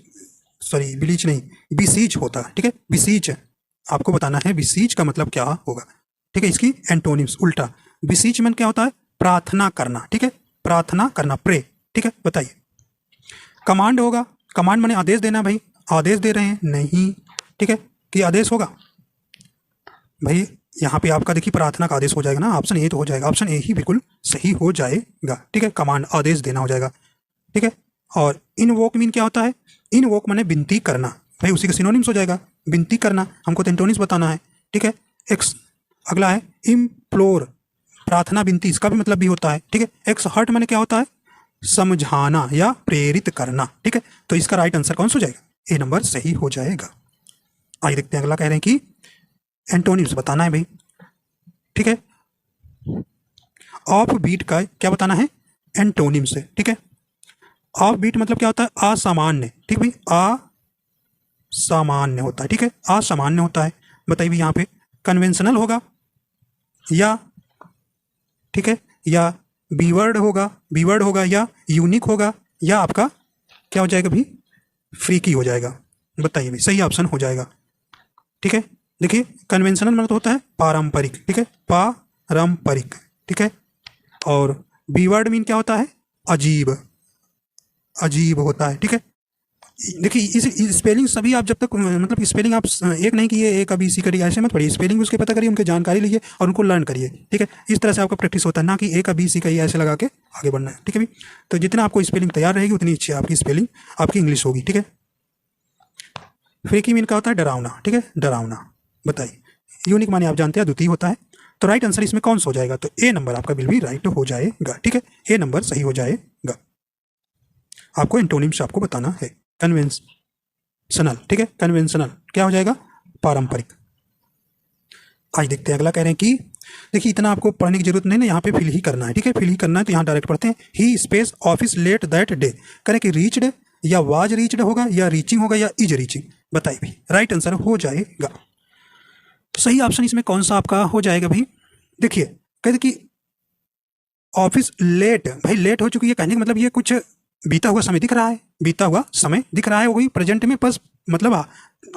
A: सॉरी बिलीच नहीं, बिसीज होता है, ठीक है। बिसीज आपको बताना है, बिसीज का मतलब क्या होगा, ठीक है। इसकी एंटोनिम्स उल्टा, बिसीज में क्या होता है? प्रार्थना करना, ठीक है। प्रार्थना करना, प्रे, ठीक है। बताइए। कमांड होगा, कमांड माने आदेश देना भाई, आदेश दे रहे हैं, नहीं, ठीक है। कि आदेश होगा भाई, यहाँ पे आपका देखिए प्रार्थना का आदेश हो जाएगा ना, ऑप्शन ए तो हो जाएगा, ऑप्शन ए ही बिल्कुल सही हो जाएगा, ठीक है। कमांड, आदेश देना हो जाएगा, ठीक है। और इनवोक मीन क्या होता है? इनवोक माने विनती करना भाई, उसी का सिनोनिम्स हो जाएगा विनती करना, हमको तो एंटोनिम्स बताना है, ठीक है। एक्स अगला है इम्प्लोर, प्रार्थना विनती, इसका भी मतलब भी होता है, ठीक है। एक्स हर्ट माने क्या होता है? समझाना या प्रेरित करना, ठीक है। तो इसका राइट आंसर कौन सा हो जाएगा? ए नंबर सही हो जाएगा। आइए देखते हैं अगला, कह रहे हैं कि एंटोनिम्स बताना है भाई, ठीक है। ऑफ बीट का क्या बताना है? एंटोनिम से, ठीक है। ऑफ बीट मतलब क्या होता है? असामान्य, ठीक भाई, असामान्य होता है, ठीक है। असामान्य होता है, बताइए यहाँ पे कन्वेंशनल होगा या, ठीक है, या बीवर्ड होगा या यूनिक होगा या आपका क्या हो जाएगा भाई? फ्रीकी हो जाएगा। बताइए भाई, सही ऑप्शन हो जाएगा, ठीक है। देखिए कन्वेंशनल मतलब होता है पारंपरिक, ठीक है, पारंपरिक, ठीक है। और बीवर्ड मीन क्या होता है? अजीब, अजीब होता है, ठीक है। देखिए इस स्पेलिंग सभी आप जब तक मतलब स्पेलिंग आप एक नहीं किए, एक अभी इसी करिए, ऐसे मत पढ़िए, स्पेलिंग उसके पता करिए, उनकी जानकारी लीजिए और उनको लर्न करिए, ठीक है। इस तरह से आपका प्रैक्टिस होता है, ना कि एक अभी इसी का ही ऐसे लगा के आगे बढ़ना है, ठीक है भाई। तो जितना आपको स्पेलिंग तैयार रहेगी उतनी अच्छी आपकी स्पेलिंग, आपकी इंग्लिश होगी, ठीक है। फ्रीकी मीन का होता है डरावना, ठीक है, डरावना। बताइए, यूनिक माने आप जानते हैं अद्वितीय होता है। तो राइट आंसर इसमें कौन सा हो जाएगा? तो ए नंबर आपका बिल भी राइट हो जाएगा, ठीक है। ए नंबर सही हो जाएगा। आपको एंटोनिम्स आपको बताना है। कन्वेंशनल, ठीक है, कन्वेंशनल क्या हो जाएगा? पारंपरिक। आज देखते हैं अगला, कह रहे हैं कि देखिए इतना आपको पढ़ने की जरूरत नहीं ना, यहाँ पे फिल ही करना है, ठीक है। फिल ही करना है तो यहाँ डायरेक्ट पढ़ते हैं। He space office late that day, कह रहे हैं कि रीच्ड या वाज रीच्ड होगा या रीचिंग होगा या इज रीचिंग। बताइए भाई, राइट आंसर हो जाएगा। सही ऑप्शन इसमें कौन सा आपका हो जाएगा भाई? देखिए कहते कि ऑफिस लेट, भाई लेट हो चुकी है, कहने का मतलब ये कुछ बीता हुआ समय दिख रहा है, बीता हुआ समय दिख रहा है, वही प्रेजेंट में बस मतलब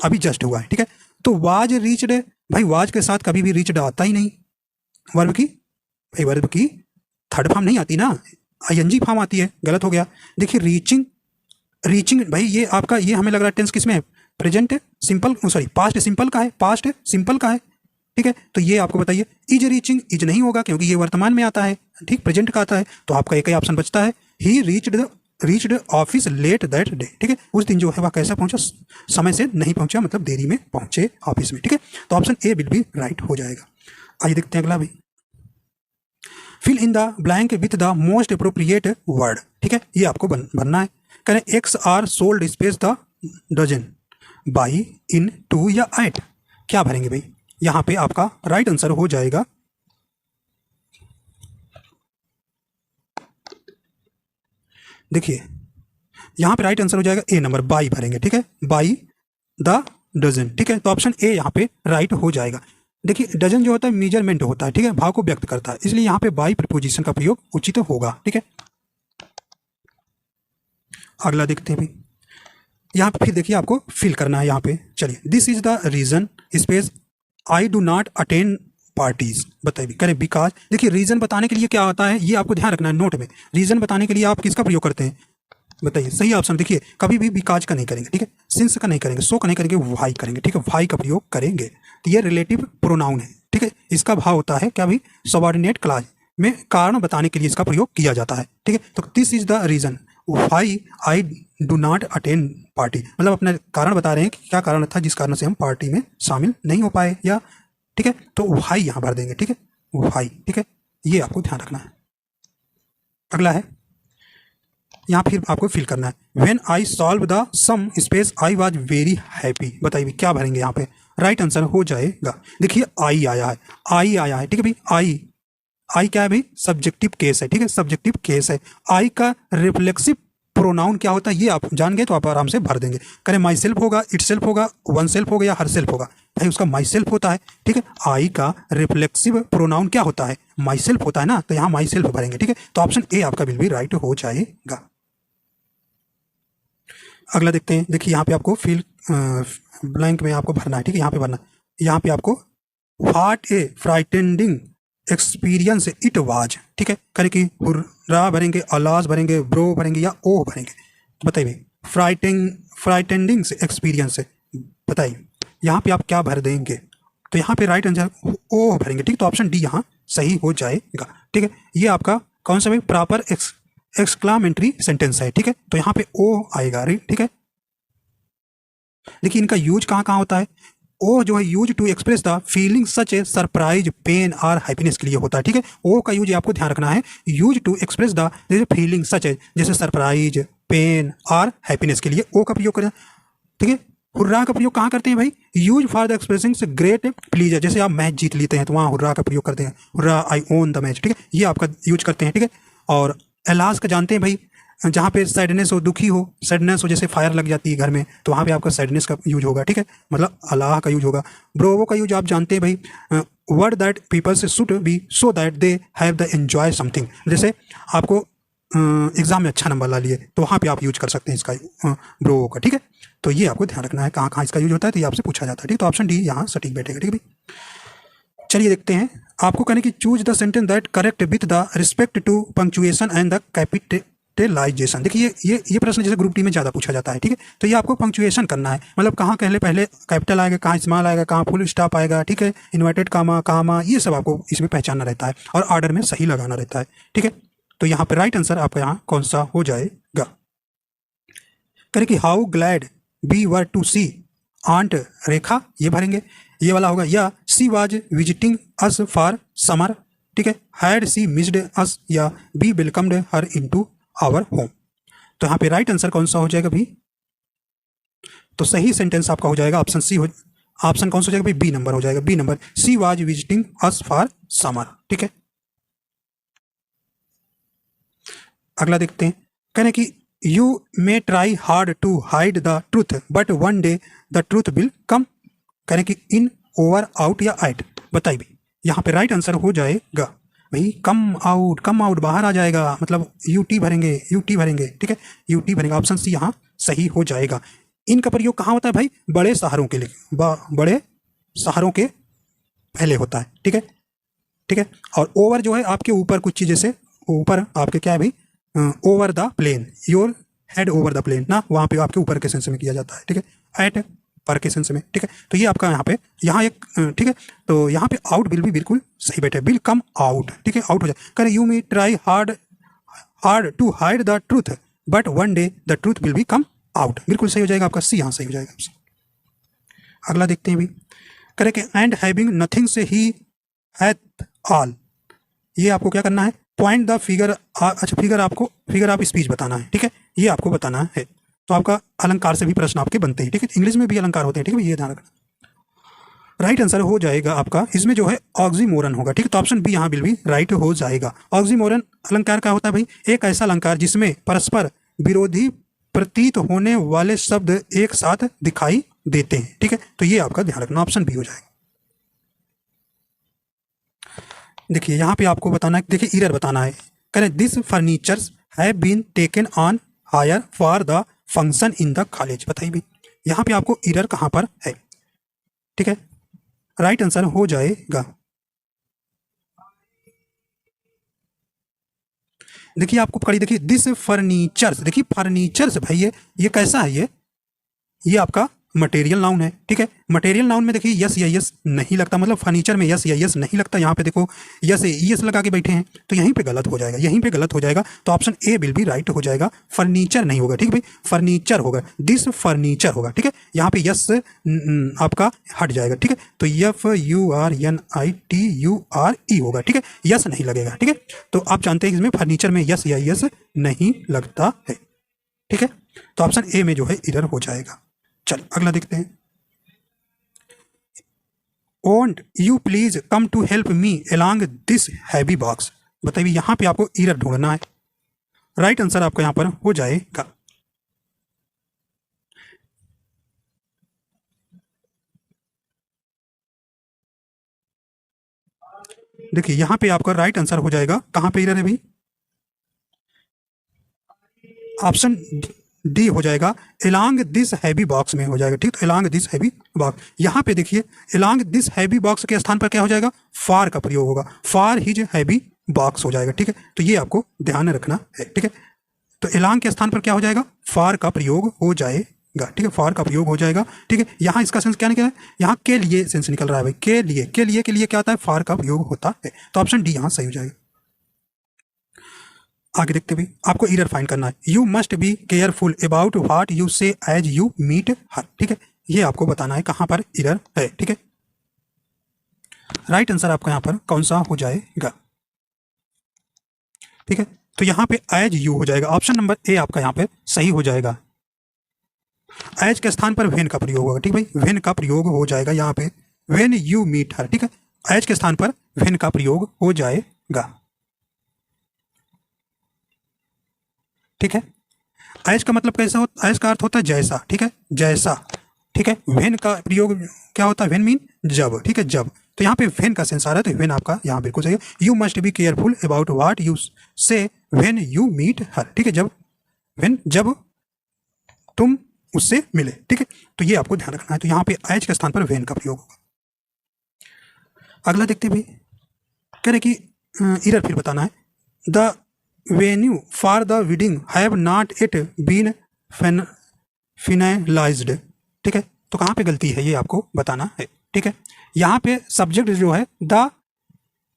A: अभी जस्ट हुआ है, ठीक है। तो वाज रीच्ड, भाई वाज के साथ कभी भी रीच्ड आता ही नहीं, वर्ब की, भाई वर्ब की थर्ड फॉर्म नहीं आती ना, आईएनजी फॉर्म आती है, गलत हो गया। देखिए रीचिंग, रीचिंग भाई ये आपका, ये हमें लग रहा है टेंस किसमें है? Present simple, sorry past simple का है, पास्ट सिंपल का है, ठीक है। तो ये आपको बताइए, इज रीचिंग, इज नहीं होगा क्योंकि ये वर्तमान में आता है, ठीक, प्रेजेंट का आता है। तो आपका एक ही ऑप्शन बचता है, ही reached office late that day, ठीक है। उस दिन जो है वह कैसा पहुंचा? समय से नहीं पहुंचा, मतलब देरी में पहुंचे ऑफिस में, ठीक है। तो ऑप्शन ए बिल भी राइट हो जाएगा। आइए देखते हैं अगला भी। Fill in the blank with the most appropriate word, ठीक है, ये आपको भरना है। कह रहे eggs are sold space the dozen by in to या एट, क्या भरेंगे भाई? यहाँ पे आपका राइट आंसर हो जाएगा, देखिए यहाँ पे राइट आंसर हो जाएगा ए नंबर, बाई भरेंगे, ठीक है, बाई द डजन, ठीक है। तो ऑप्शन ए यहाँ पे राइट हो जाएगा। देखिए डजन जो होता है मेजरमेंट होता है, ठीक है, भाव को व्यक्त करता है, इसलिए यहाँ पे बाई प्रीपोजिशन का प्रयोग उचित होगा, ठीक है। अगला देखते हैं भाई, यहाँ पे फिर देखिए आपको फिल करना है यहाँ पे। चलिए, this is the reason space I do not attend parties, बताइए, करें बिकॉज। देखिए रीजन बताने के लिए क्या होता है, ये आपको ध्यान रखना है नोट में, रीजन बताने के लिए आप किसका प्रयोग करते हैं? बताइए सही ऑप्शन। देखिए कभी भी बिकॉज का नहीं करेंगे, ठीक है, सिंस का नहीं करेंगे, सो का नहीं करेंगे, वाई करेंगे, ठीक है, वाई का प्रयोग करेंगे। तो ये रिलेटिव प्रोनाउन है, ठीक है, इसका भाव होता है क्या भाई? सबऑर्डिनेट क्लॉज में कारण बताने के लिए इसका प्रयोग किया जाता है, ठीक है। तो this is the reason why I do not attend party, मतलब अपना कारण बता रहे हैं कि क्या कारण था जिस कारण से हम पार्टी में शामिल नहीं हो पाए, या ठीक है, तो वाई यहाँ भर देंगे, ठीक है, वाई, ठीक है, ये आपको ध्यान रखना है। अगला है, यहाँ फिर आपको फिल करना है, when I solve the sum space I was very happy. बताइए क्या भरेंगे यहाँ पे, राइट आंसर हो जाएगा, देखिए आई आया है, आई आया है, ठीक है भाई, आई, आई क्या है भाई, सब्जेक्टिव केस है, ठीक है, सब्जेक्टिव केस है। आई का रिफ्लेक्सिव प्रोनाउन क्या होता है ये आप जान गए तो आप आराम से भर देंगे। करें माई सेल्फ होगा, इट सेल्फ होगा, वन सेल्फ होगा या हर सेल्फ होगा, भाई उसका माई सेल्फ होता है, ठीक है। आई का रिफ्लेक्सिव प्रोनाउन क्या होता है, माई सेल्फ होता है ना, तो यहाँ माई सेल्फ भरेंगे, ठीक है, तो ऑप्शन ए आपका बिल्कुल राइट हो जाएगा। अगला देखते हैं, देखिए यहाँ पे आपको फिल ब्लैंक में आपको भरना है, ठीक है, यहाँ पे भरना है, यहाँ पे आपको what a frightening experience it was, ठीक है, करे कि हुर्रा भरेंगे, अलाज भरेंगे, ब्रो भरेंगे या ओ भरेंगे, बताइए फ्राइटेंडिंग एक्सपीरियंस, बताइए यहाँ पे आप क्या भर देंगे, तो यहाँ पे राइट आंसर ओ भरेंगे, ठीक, तो ऑप्शन डी यहाँ सही हो जाएगा, ठीक है। ये आपका कौन सा भाई प्रॉपर एक्सक्लामेटरी सेंटेंस है, ठीक है, तो यहाँ पे ओ आएगा, ठीक है। देखिए इनका यूज कहाँ कहाँ होता है, ओ जो है use to express the feeling such a surprise, pain और हैप्पीनेस के लिए होता है, ठीक है। ओ का यूज आपको ध्यान रखना है, use to express the feeling such है, जैसे सरप्राइज, पेन और हैप्पीनेस के लिए ओ का प्रयोग करें, ठीक है। हुर्रा का प्रयोग कहाँ करते हैं भाई, use for the expressing great pleaser, जैसे आप मैच जीत लेते हैं तो वहाँ हुर्रा का प्रयोग करते हैं, hurrah I own the match, ठीक है, ये आपका यूज करते हैं, ठीक है। और एलाज का जानते हैं भाई, जहाँ पे सैडनेस हो, दुखी हो, सैडनेस हो, जैसे फायर लग जाती है घर में तो वहाँ पे आपका सैडनेस का यूज होगा, ठीक है, मतलब अल्लाह का यूज होगा। ब्रोवो का यूज आप जानते हैं भाई, word that peoples should be so that they have the enjoy something, जैसे आपको एग्जाम में अच्छा नंबर ला लिए तो वहाँ पे आप यूज कर सकते हैं इसका ब्रोवो का, ठीक है। तो ये आपको ध्यान रखना है कहाँ कहाँ इसका यूज होता है, तो ये आपसे पूछा जाता है, ठीक, तो ऑप्शन डी यहाँ सटीक बैठेगा, ठीक है भाई। चलिए देखते हैं, आपको कहने की choose the sentence that correct with the respect to punctuation and the capitalisation. देखिए ये प्रश्न जैसे ग्रुप डी में ज़्यादा पूछा जाता है, ठीक है, तो ये आपको पंक्चुएशन करना है, मतलब कहाँ पहले कैपिटल आएगा, कहाँ स्मॉल आएगा, कहाँ फुल स्टॉप आएगा, ठीक है, इन्वर्टेड कामा, ये सब आपको इसमें पहचानना रहता है और ऑर्डर में सही लगाना रहता है, ठीक है। तो यहाँ पे राइट आंसर आपका यहाँ कौन सा हो जाएगा, करें कि how glad we were to see aunt Rekha, ये भरेंगे, ये वाला होगा, या she was visiting us for summer, ठीक है, हैड सी मिस्ड अस, या be welcomed her into our home. तो यहाँ पे राइट आंसर कौन सा हो जाएगा भाई, तो सही सेंटेंस आपका हो जाएगा ऑप्शन सी, ऑप्शन कौन सा हो जाएगा भाई, बी नंबर हो जाएगा, B number, C was visiting us for summer, ठीक है। अगला देखते हैं, कहने कि you may try hard to hide the truth but one day the truth will come, कहने कि इन, ओवर, आउट या एट, बताइए भाई यहाँ पे राइट आंसर हो जाएगा भाई कम आउट बाहर आ जाएगा, मतलब यूटी भरेंगे, ठीक है, यूटी भरेंगे, ऑप्शन सी यहाँ सही हो जाएगा। इनका प्रयोग कहाँ होता है भाई, बड़े शहरों के लिए, बड़े शहरों के पहले होता है, ठीक है, और ओवर जो है आपके ऊपर कुछ चीज़, जैसे ऊपर आपके क्या है भाई, over the plane, your head over the plane ना, वहाँ पे आपके ऊपर के सेंस में किया जाता है, ठीक है, एट पर के सेंस में, ठीक है। तो ये आपका यहाँ पे एक, ठीक है, तो यहाँ पे आउट बिल भी बिल्कुल सही बैठे, बिल कम आउट, ठीक है, आउट हो जाए, करें you may try hard to hide the truth but one day the truth will be come out, बिल्कुल सही हो जाएगा आपका, सी यहाँ सही हो जाएगा। अगला देखते हैं भाई, करें कि एंड हैविंग नथिंग से ही हैथ ऑल, ये आपको क्या करना है, पॉइंट द फिगर, अच्छा फिगर आप स्पीच बताना है, ठीक है, ये आपको बताना है, तो आपका अलंकार से भी प्रश्न आपके बनते हैं, ठीक है, इंग्लिश में भी अलंकार होते हैं, ठीक है, ये ध्यान रखना। राइट आंसर हो जाएगा आपका इसमें जो है ऑक्सीमोरन होगा, ठीक है, तो ऑप्शन बी यहाँ भी राइट हो जाएगा। ऑक्सीमोरन अलंकार क्या होता है भाई, एक ऐसा अलंकार जिसमें परस्पर विरोधी प्रतीत होने वाले शब्द एक साथ दिखाई देते हैं, ठीक है, तो ये आपका ध्यान रखना, ऑप्शन बी हो जाएगा। देखिए यहाँ पे आपको बताना है, देखिए ईरर बताना है, करें this furnitures have been taken on hire for the function in the college, बताइए भी यहाँ पे आपको ईरर कहाँ पर है, ठीक है, राइट आंसर हो जाएगा। देखिए आपको पकड़ी, देखिए दिस फर्नीचर्स, देखिए फर्नीचर्स भाई ये कैसा है, ये आपका मटेरियल नाउन है, ठीक है। मटेरियल नाउन में देखिए यस या यस नहीं लगता, मतलब फर्नीचर में यस या यस नहीं लगता। यहाँ पे देखो यस यस लगा के बैठे हैं, तो यहीं पे गलत हो जाएगा, यहीं पे गलत हो जाएगा। तो option A will be right हो जाएगा, फर्नीचर नहीं होगा, ठीक है भाई, फर्नीचर होगा, दिस फर्नीचर होगा, ठीक है। यहाँ पे यस आपका हट जाएगा, ठीक है। तो FURNITURE होगा, ठीक है, यस नहीं लगेगा, ठीक है। तो आप जानते हैं इसमें फर्नीचर में यस या यस नहीं लगता है, ठीक है। तो ऑप्शन ए में जो है इधर हो जाएगा। चल अगला देखते हैं। Won't you please come to help me along this heavy box? बताइए यहाँ पे आपको इरर ढूंढना है। राइट आंसर आपका यहाँ पर हो जाएगा। देखिए यहाँ पे आपका राइट आंसर हो जाएगा, कहाँ पे इरर है भाई, ऑप्शन डी हो जाएगा, एलॉन्ग दिस हैवी बॉक्स में हो जाएगा, ठीक। तो एलॉन्ग दिस हैवी बॉक्स, यहाँ पे देखिए एलॉन्ग दिस हैवी बॉक्स के स्थान पर क्या हो जाएगा, फार का प्रयोग होगा, फार हिज हैवी बॉक्स हो जाएगा, ठीक है। तो ये आपको ध्यान रखना है, ठीक है। तो एलॉन्ग के स्थान पर क्या हो जाएगा, फार का प्रयोग हो जाएगा, ठीक है, फार का प्रयोग हो जाएगा, ठीक है। यहाँ इसका सेंस क्या निकला है, यहाँ के लिए सेंस निकल रहा है भाई, के लिए, के लिए, के लिए क्या होता है, फार का प्रयोग होता है। तो ऑप्शन डी यहाँ सही हो जाएगा। आगे देखते भी, आपको इरर फाइंड करना है। You must be careful about what you से एज यू मीट हर, ठीक है। ये आपको बताना है कहाँ पर इरर है, ठीक है। राइट आंसर आपका यहाँ पर कौन सा हो जाएगा, ठीक है। तो यहाँ पे एज यू हो जाएगा, ऑप्शन नंबर ए आपका यहाँ पे सही हो जाएगा। एज के स्थान पर वेन का प्रयोग होगा, ठीक भाई, वेन का प्रयोग हो जाएगा यहाँ पे, वेन यू मीट हर, ठीक है। एज के स्थान पर वेन का प्रयोग हो जाएगा, ठीक है। एज का मतलब कैसा होता है, एज का अर्थ होता है जैसा, ठीक है, जैसा, ठीक है। वेन का प्रयोग क्या होता है, वेन मीन जब, ठीक है, जब। तो यहाँ पे वेन का सेंस आ रहा है, तो वेन आपका यहाँ बिल्कुल सही है। You must be careful about what you से वेन यू मीट हर, ठीक है, जब, वेन जब तुम उससे मिले, ठीक है। तो ये आपको ध्यान रखना है। तो यहाँ पे एज के स्थान पर वेन का प्रयोग होगा। अगला देखते भाई, कह रहे कि इरर फिर बताना है, the venue for the wedding have not it been finalised, ठीक है। तो कहाँ पे गलती है ये आपको बताना है, ठीक है। यहाँ पे सब्जेक्ट जो है द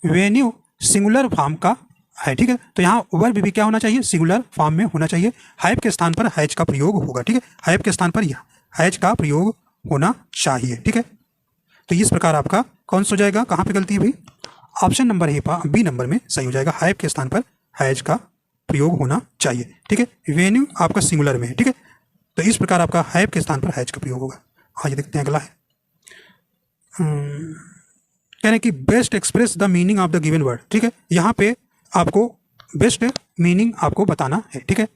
A: वेन्यू सिंगुलर फॉर्म का है, ठीक है। तो यहाँ वर्ब भी क्या होना चाहिए, सिंगुलर फॉर्म में होना चाहिए। हैव के स्थान पर हैज का प्रयोग होगा, ठीक है, हैव के स्थान पर हैज का प्रयोग होना चाहिए, ठीक है। तो इस प्रकार आपका कौन सा हो जाएगा, कहाँ पे गलती है भाई, option number A B number में सही हो जाएगा। हैव के स्थान पर हैज का प्रयोग होना चाहिए, ठीक है। वेन्यू आपका सिंगुलर में है, ठीक है। तो इस प्रकार आपका हैव के स्थान पर हैज का प्रयोग होगा। आइए देखते हैं अगला है, कह रहे हैं कि best express the meaning of the given word, ठीक है। यहाँ पे आपको बेस्ट मीनिंग आपको बताना है, ठीक है।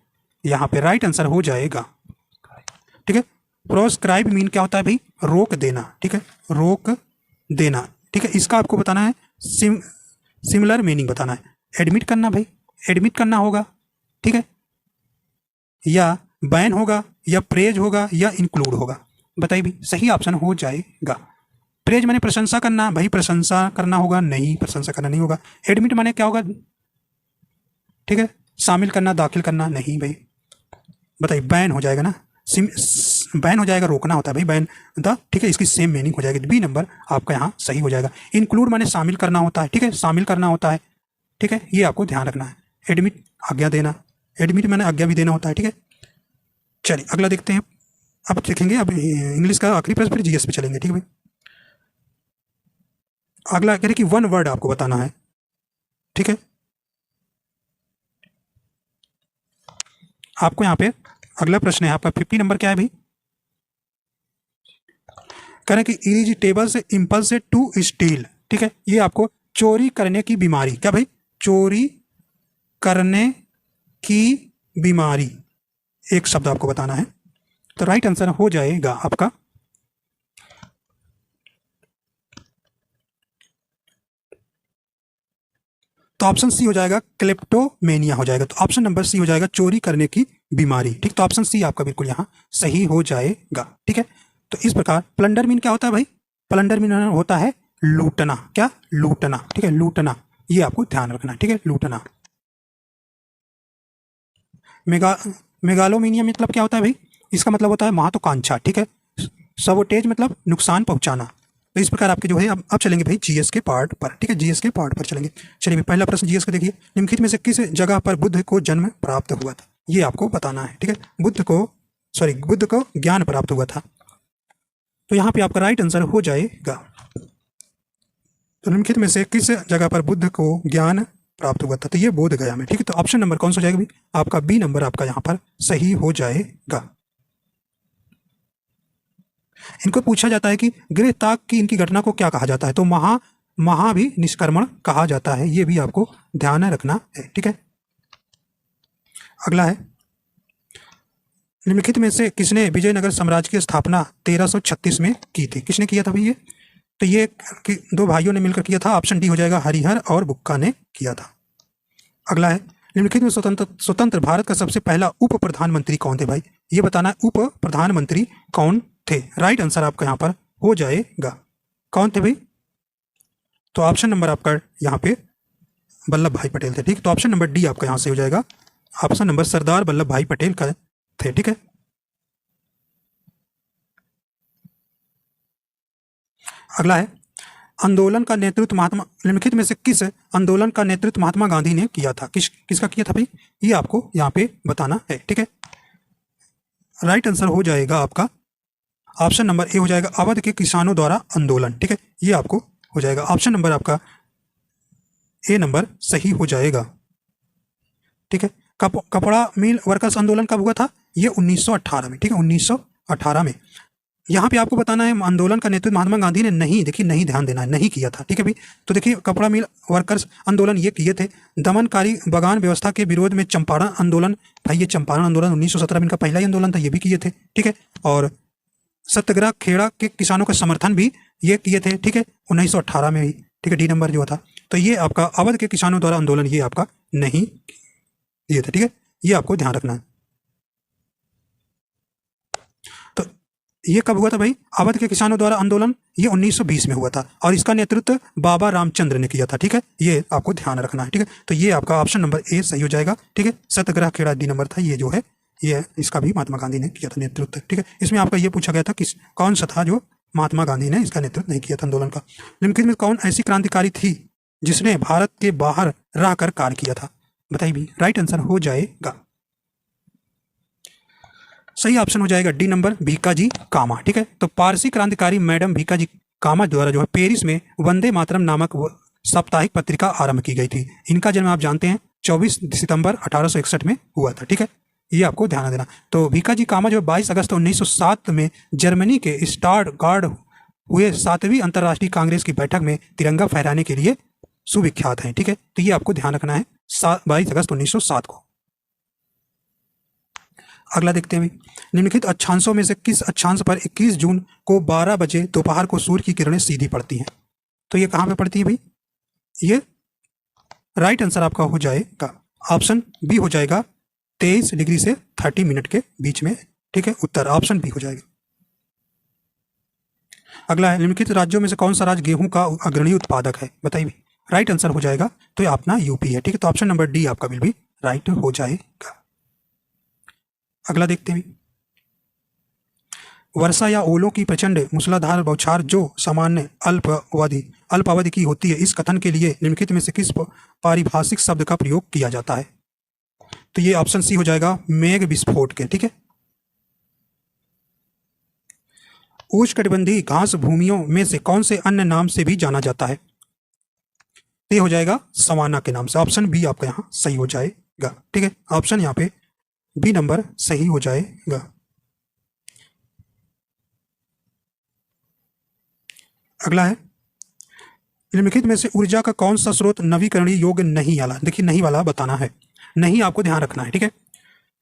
A: यहाँ पे राइट आंसर हो जाएगा, ठीक है। प्रोस्क्राइब मीन क्या होता है भाई, रोक देना, ठीक है, रोक देना, ठीक है। इसका आपको बताना है सिमिलर मीनिंग बताना है। एडमिट करना भाई, एडमिट करना होगा, ठीक है, या बैन होगा, या प्रेज होगा, या इंक्लूड होगा, बताइए भी, सही ऑप्शन हो जाएगा। प्रेज माने प्रशंसा करना, भाई प्रशंसा करना होगा, नहीं प्रशंसा करना नहीं होगा। एडमिट माने क्या होगा, ठीक है, शामिल करना, दाखिल करना, नहीं भाई, बताइए बैन हो जाएगा ना, बैन हो जाएगा, रोकना होता है भाई, बैन द, ठीक है, इसकी सेम मीनिंग हो जाएगी। बी नंबर आपका यहाँ सही हो जाएगा। इंक्लूड माने शामिल करना होता है, ठीक है, शामिल करना होता है, ठीक है, ये आपको ध्यान रखना है। एडमिट आज्ञा देना, एडमिट मैंने आज्ञा भी देना होता है, ठीक है। चलिए अगला देखते हैं, अब देखेंगे, अब इंग्लिश का आखिरी प्रश्न, फिर जीएस पे चलेंगे, ठीक है भाई। अगला कह रहे कि वन वर्ड आपको बताना है, ठीक है। आपको यहाँ पे अगला प्रश्न है आपका 50 नंबर, क्या है भाई, कह रहे कि इरिटेबल से इम्पल्स से टू स्टील, ठीक है। ये आपको चोरी करने की बीमारी, क्या भाई, चोरी करने की बीमारी, एक शब्द आपको बताना है। तो राइट आंसर हो जाएगा आपका तो ऑप्शन सी हो जाएगा, क्लेप्टोमेनिया हो जाएगा। तो ऑप्शन नंबर सी हो जाएगा, चोरी करने की बीमारी, ठीक। तो ऑप्शन सी आपका बिल्कुल यहाँ सही हो जाएगा, ठीक है। तो इस प्रकार प्लंडर मीन क्या होता है भाई, प्लंडर मीन होता है लूटना, क्या, लूटना, ठीक है, लूटना, ये आपको ध्यान रखना है, ठीक है, लूटना। मेगालोमीनिया मतलब क्या होता है भाई, इसका मतलब होता है महत्वाकांक्षा, ठीक है, सबोटेज मतलब नुकसान पहुंचाना। तो इस प्रकार आपके जो है अब चलेंगे भाई जीएस के पार्ट पर, ठीक है, जीएस के पार्ट पर चलेंगे। चलिए भाई पहला प्रश्न जीएस का देखिए, निम्नलिखित में से किस जगह पर बुद्ध को जन्म प्राप्त हुआ था, ये आपको बताना है, ठीक है। बुद्ध को ज्ञान प्राप्त हुआ था। तो यहाँ पे आपका राइट आंसर हो जाएगा, तो निम्नलिखित में से किस जगह पर बुद्ध को ज्ञान प्राप्त हुआ था, तो ये बोध गया में, ठीक है। तो ऑप्शन नंबर कौन सा हो जाएगा भाई, आपका बी नंबर आपका यहाँ पर सही हो जाएगा। इनको पूछा जाता है कि गृहत्याग की इनकी घटना को क्या कहा जाता है, तो महाभी निष्क्रमण कहा जाता है, ये भी आपको ध्यान रखना है, ठीक है। अगला है, निम्नलिखित में से किसने विजयनगर साम्राज्य की स्थापना 1336 में की थी, किसने किया था भाई ये, तो ये दो भाइयों ने मिलकर किया था। ऑप्शन डी हो जाएगा, हरिहर और बुक्का ने किया था। अगला है, निम्नलिखित में स्वतंत्र भारत का सबसे पहला उप प्रधानमंत्री कौन थे भाई, ये बताना है उप प्रधानमंत्री कौन थे। राइट आंसर आपका यहाँ पर हो जाएगा, कौन थे भाई, तो ऑप्शन नंबर आपका यहाँ पे वल्लभ भाई पटेल थे, ठीक। तो ऑप्शन नंबर डी आपका यहाँ से हो जाएगा, ऑप्शन नंबर सरदार वल्लभ भाई पटेल का थे, ठीक है। अगला है, आंदोलन का नेतृत्व निम्नलिखित में से किस आंदोलन का नेतृत्व महात्मा गांधी ने किया था, किसका किया था भाई, ये आपको यहाँ पे बताना है, ठीक है। राइट आंसर हो जाएगा आपका ऑप्शन नंबर ए हो जाएगा, अवध के किसानों द्वारा आंदोलन, ठीक है, ये आपको हो जाएगा। ऑप्शन नंबर आपका ए नंबर सही हो जाएगा, ठीक है। कपड़ा मिल वर्कर्स आंदोलन कब हुआ था, ये 1918 में, ठीक है, 1918 में। यहाँ पे आपको बताना है आंदोलन का नेतृत्व महात्मा गांधी ने नहीं, देखिए नहीं ध्यान देना है, नहीं किया था, ठीक है भाई। तो देखिए कपड़ा मिल वर्कर्स आंदोलन ये किए थे। दमनकारी बगान व्यवस्था के विरोध में चंपारण आंदोलन, भाई ये चंपारण आंदोलन 1917 में इनका पहला ही आंदोलन था, ये भी किए थे, ठीक है। और सत्याग्रह खेड़ा के किसानों का समर्थन भी ये किए थे, ठीक है, 1918 में ही, ठीक है, डी नंबर जो था। तो ये आपका अवध के किसानों द्वारा आंदोलन ये आपका नहीं किए थे, ठीक है, ये आपको ध्यान रखना है। तो ये कब हुआ था भाई, अवध के किसानों द्वारा आंदोलन ये 1920 में हुआ था और इसका नेतृत्व बाबा रामचंद्र ने किया था, ठीक है, ये आपको ध्यान रखना है, ठीक है। तो ये आपका ऑप्शन नंबर ए सही हो जाएगा, ठीक है। सत्याग्रह खेड़ा डी नंबर था, ये जो है ये इसका भी महात्मा गांधी ने किया था नेतृत्व, ठीक है। इसमें आपका ये पूछा गया था कि कौन सा था जो महात्मा गांधी ने इसका नेतृत्व नहीं किया था आंदोलन का। निम्नलिखित में कौन ऐसी क्रांतिकारी थी जिसने भारत के बाहर रहकर कार्य किया था, बताइए भी। राइट आंसर हो जाएगा, सही ऑप्शन हो जाएगा डी नंबर भीकाजी कामा, ठीक है। तो पारसी क्रांतिकारी मैडम भीकाजी कामा द्वारा जो है पेरिस में वंदे मातरम नामक साप्ताहिक पत्रिका आरंभ की गई थी। इनका जन्म आप जानते हैं 24 सितंबर 1861 में हुआ था, ठीक है, ये आपको ध्यान देना। तो भीकाजी कामा जो 22 अगस्त 1907 में जर्मनी के स्टटगार्ट हुए 7वीं अंतर्राष्ट्रीय कांग्रेस की बैठक में तिरंगा फहराने के लिए सुविख्यात हैं, ठीक है। तो ये आपको ध्यान रखना है 22 अगस्त 1907 को। अगला देखते हैं, निम्नलिखित अक्षांशों में से किस अक्षांश पर 21 जून को 12 बजे दोपहर को सूर्य की किरणें सीधी पड़ती हैं, तो ये कहाँ पे पड़ती है भाई, ये राइट आंसर आपका हो जाएगा, ऑप्शन बी हो जाएगा 23 डिग्री से 30 मिनट के बीच में, ठीक है, उत्तर ऑप्शन बी हो जाएगा। अगला है, निम्नलिखित राज्यों में से कौन सा राज्य गेहूं का अग्रणी उत्पादक है, बताइए। राइट आंसर हो जाएगा, तो ये अपना यूपी है, ठीक है। तो ऑप्शन नंबर डी आपका बिल भी राइट हो जाएगा। अगला देखते हैं, वर्षा या ओलों की प्रचंड मूसलाधार बौछार जो सामान्य अल्पावधि की होती है, इस कथन के लिए निम्नलिखित में से किस पारिभाषिक शब्द का प्रयोग किया जाता है, तो ये ऑप्शन सी हो जाएगा मेघ विस्फोट के, ठीक है। उष्णकटिबंधीय घास भूमियों में से कौन से अन्य नाम से भी जाना जाता है, ये हो जाएगा सवाना के नाम से, ऑप्शन बी आपका यहाँ सही हो जाएगा, ठीक है। ऑप्शन यहाँ पे बी नंबर सही हो जाएगा। अगला है, निम्नलिखित में से ऊर्जा का कौन सा स्रोत नवीकरणीय योग्य नहीं वाला, देखिए नहीं वाला बताना है, नहीं आपको ध्यान रखना है, ठीक है।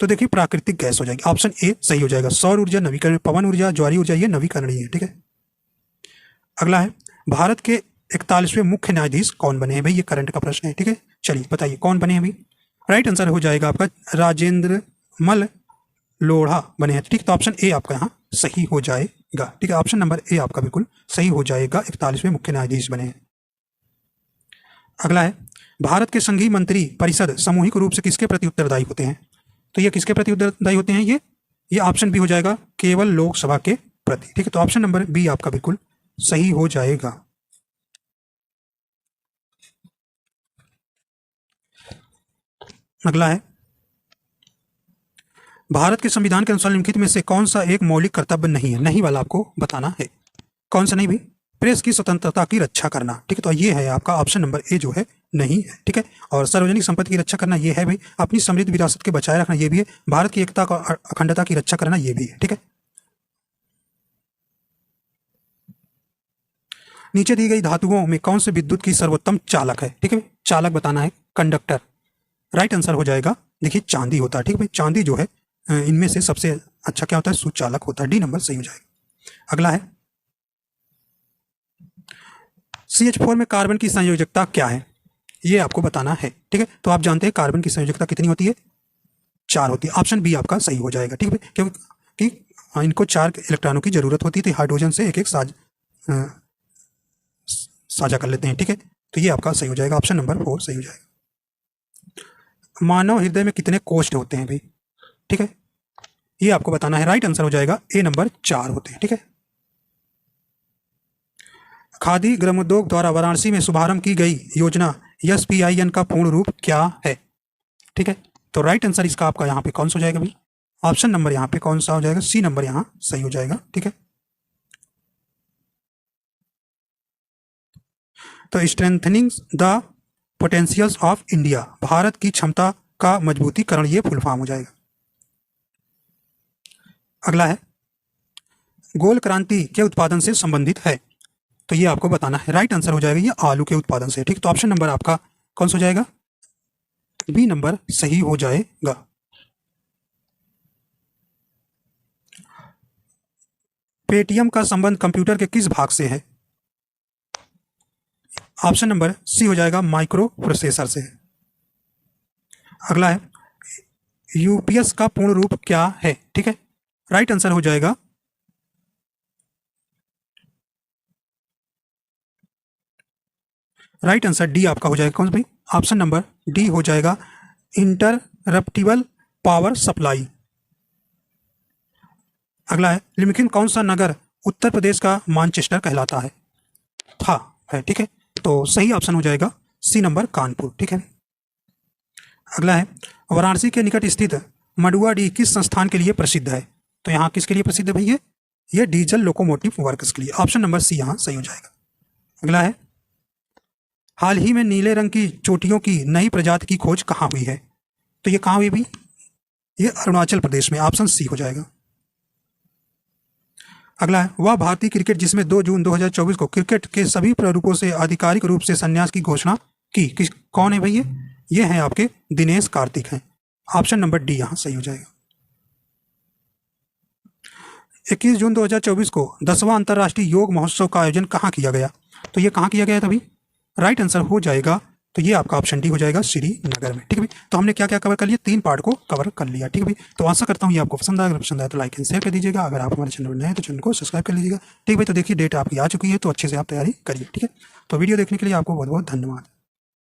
A: तो देखिए प्राकृतिक गैस हो जाएगी, ऑप्शन ए सही हो जाएगा। सौर ऊर्जा नवीकरण, पवन ऊर्जा, ज्वारी ऊर्जा ये नवीकरणीय है, ठीक है। अगला है, भारत के 41वें मुख्य न्यायाधीश कौन बने हैं भाई, ये करंट का प्रश्न है, ठीक है। चलिए बताइए कौन बने हैं भाई। राइट आंसर हो जाएगा आपका राजेंद्र मल लोढ़ा बने हैं, ठीक। तो ऑप्शन ए आपका यहाँ सही हो जाएगा, ठीक है। ऑप्शन नंबर ए आपका बिल्कुल सही हो जाएगा, 41वें मुख्य न्यायाधीश बने हैं। अगला है, भारत के संघीय मंत्री परिषद सामूहिक रूप से किसके प्रति उत्तरदायी होते हैं, तो ये किसके प्रति उत्तरदायी होते हैं, ये ऑप्शन बी हो जाएगा केवल लोकसभा के प्रति। ठीक है, तो ऑप्शन नंबर बी आपका बिल्कुल सही हो जाएगा। अगला है, भारत के संविधान के अनुसार निम्नलिखित में से कौन सा एक मौलिक कर्तव्य नहीं है? नहीं वाला आपको बताना है। कौन सा नहीं भी? प्रेस की स्वतंत्रता की रक्षा करना। ठीक है, तो ये है आपका ऑप्शन नंबर ए जो है नहीं है। ठीक है, और सार्वजनिक संपत्ति की रक्षा करना ये है भाई, अपनी समृद्ध विरासत के बचाए रखना ये भी है, भारत की एकता और अखंडता की रक्षा करना ये भी है। ठीक है, नीचे दी गई धातुओं में कौन से विद्युत की सर्वोत्तम चालक है? ठीक है, चालक बताना है, कंडक्टर। राइट आंसर हो जाएगा, देखिए चांदी होता है। ठीक है भाई, चांदी जो है इनमें से सबसे अच्छा क्या होता है? सुचालक होता है। डी नंबर सही हो जाएगा। अगला है, CH4 में कार्बन की संयोजकता क्या है? ये आपको बताना है। ठीक है, तो आप जानते हैं कार्बन की संयोजकता कितनी होती है? 4 होती है। ऑप्शन बी आपका सही हो जाएगा। ठीक है, क्योंकि इनको 4 इलेक्ट्रॉनों की जरूरत होती थी, हाइड्रोजन से एक एक साझा कर लेते हैं। ठीक है, तो ये आपका सही हो जाएगा, ऑप्शन नंबर 4 सही हो जाएगा। मानव हृदय में कितने कोष्ठ होते हैं भाई? ठीक है, ये आपको बताना है। राइट आंसर हो जाएगा ए नंबर 4 होते हैं। ठीक है, खादी ग्रामोद्योग द्वारा वाराणसी में शुभारंभ की गई योजना SPIN का पूर्ण रूप क्या है? ठीक है, तो राइट आंसर इसका आपका यहाँ पे कौन सा हो जाएगा भाई? ऑप्शन नंबर यहाँ पे कौन सा हो जाएगा? सी नंबर यहाँ सही हो जाएगा। ठीक है, तो strengthening the potentials of India, Bharat की क्षमता का मजबूतीकरण, ये फुल फॉर्म हो जाएगा। अगला है, गोल क्रांति के उत्पादन से संबंधित है, तो ये आपको बताना है। राइट आंसर हो जाएगा ये आलू के उत्पादन से। ठीक, तो ऑप्शन नंबर आपका कौन सा हो जाएगा? बी नंबर सही हो जाएगा। पेटीएम का संबंध कंप्यूटर के किस भाग से है? ऑप्शन नंबर सी हो जाएगा, माइक्रो प्रोसेसर से। अगला है, यूपीएस का पूर्ण रूप क्या है? ठीक है, राइट आंसर हो जाएगा राइट आंसर डी आपका हो जाएगा। कौन सा भाई? ऑप्शन नंबर डी हो जाएगा, इंटररप्टिबल पावर सप्लाई। अगला है, निम्नलिखित कौन सा नगर उत्तर प्रदेश का मैनचेस्टर कहलाता है? था है। ठीक है, तो सही ऑप्शन हो जाएगा सी नंबर कानपुर। ठीक है, अगला है, वाराणसी के निकट स्थित मडुआडीह किस संस्थान के लिए प्रसिद्ध है? तो यहाँ किसके लिए प्रसिद्ध है भैया? ये डीजल लोकोमोटिव वर्क्स के लिए। ऑप्शन नंबर सी यहाँ सही हो जाएगा। अगला है, हाल ही में नीले रंग की चोटियों की नई प्रजाति की खोज कहाँ हुई है? तो ये कहाँ हुई भी? ये अरुणाचल प्रदेश में। ऑप्शन सी हो जाएगा। अगला है, वह भारतीय क्रिकेट जिसमें 2 जून 2024 को क्रिकेट के सभी प्रारूपों से आधिकारिक रूप से संन्यास की घोषणा की, कौन है भैया? ये हैं आपके दिनेश कार्तिक हैं। ऑप्शन नंबर डी यहाँ सही हो जाएगा। 21 जून 2024 को 10वां अंतर्राष्ट्रीय योग महोत्सव का आयोजन कहाँ किया गया? तो ये कहाँ किया गया था भाई? राइट आंसर हो जाएगा, तो ये आपका ऑप्शन डी हो जाएगा, श्रीनगर में। ठीक है भाई, तो हमने क्या क्या कवर कर लिया? 3 पार्ट को कवर कर लिया। ठीक है भाई, तो आशा करता हूँ ये आपको पसंद आया। अगर पसंद आया तो लाइक एंड शेयर कर दीजिएगा। अगर आप हमारे चैनल में नए हैं तो चैनल को सब्सक्राइब कर लीजिएगा। ठीक भाई, तो देखिए डेट आपकी आ चुकी है, तो अच्छे से आप तैयारी करिए। ठीक है, तो वीडियो देखने के लिए आपको बहुत बहुत धन्यवाद।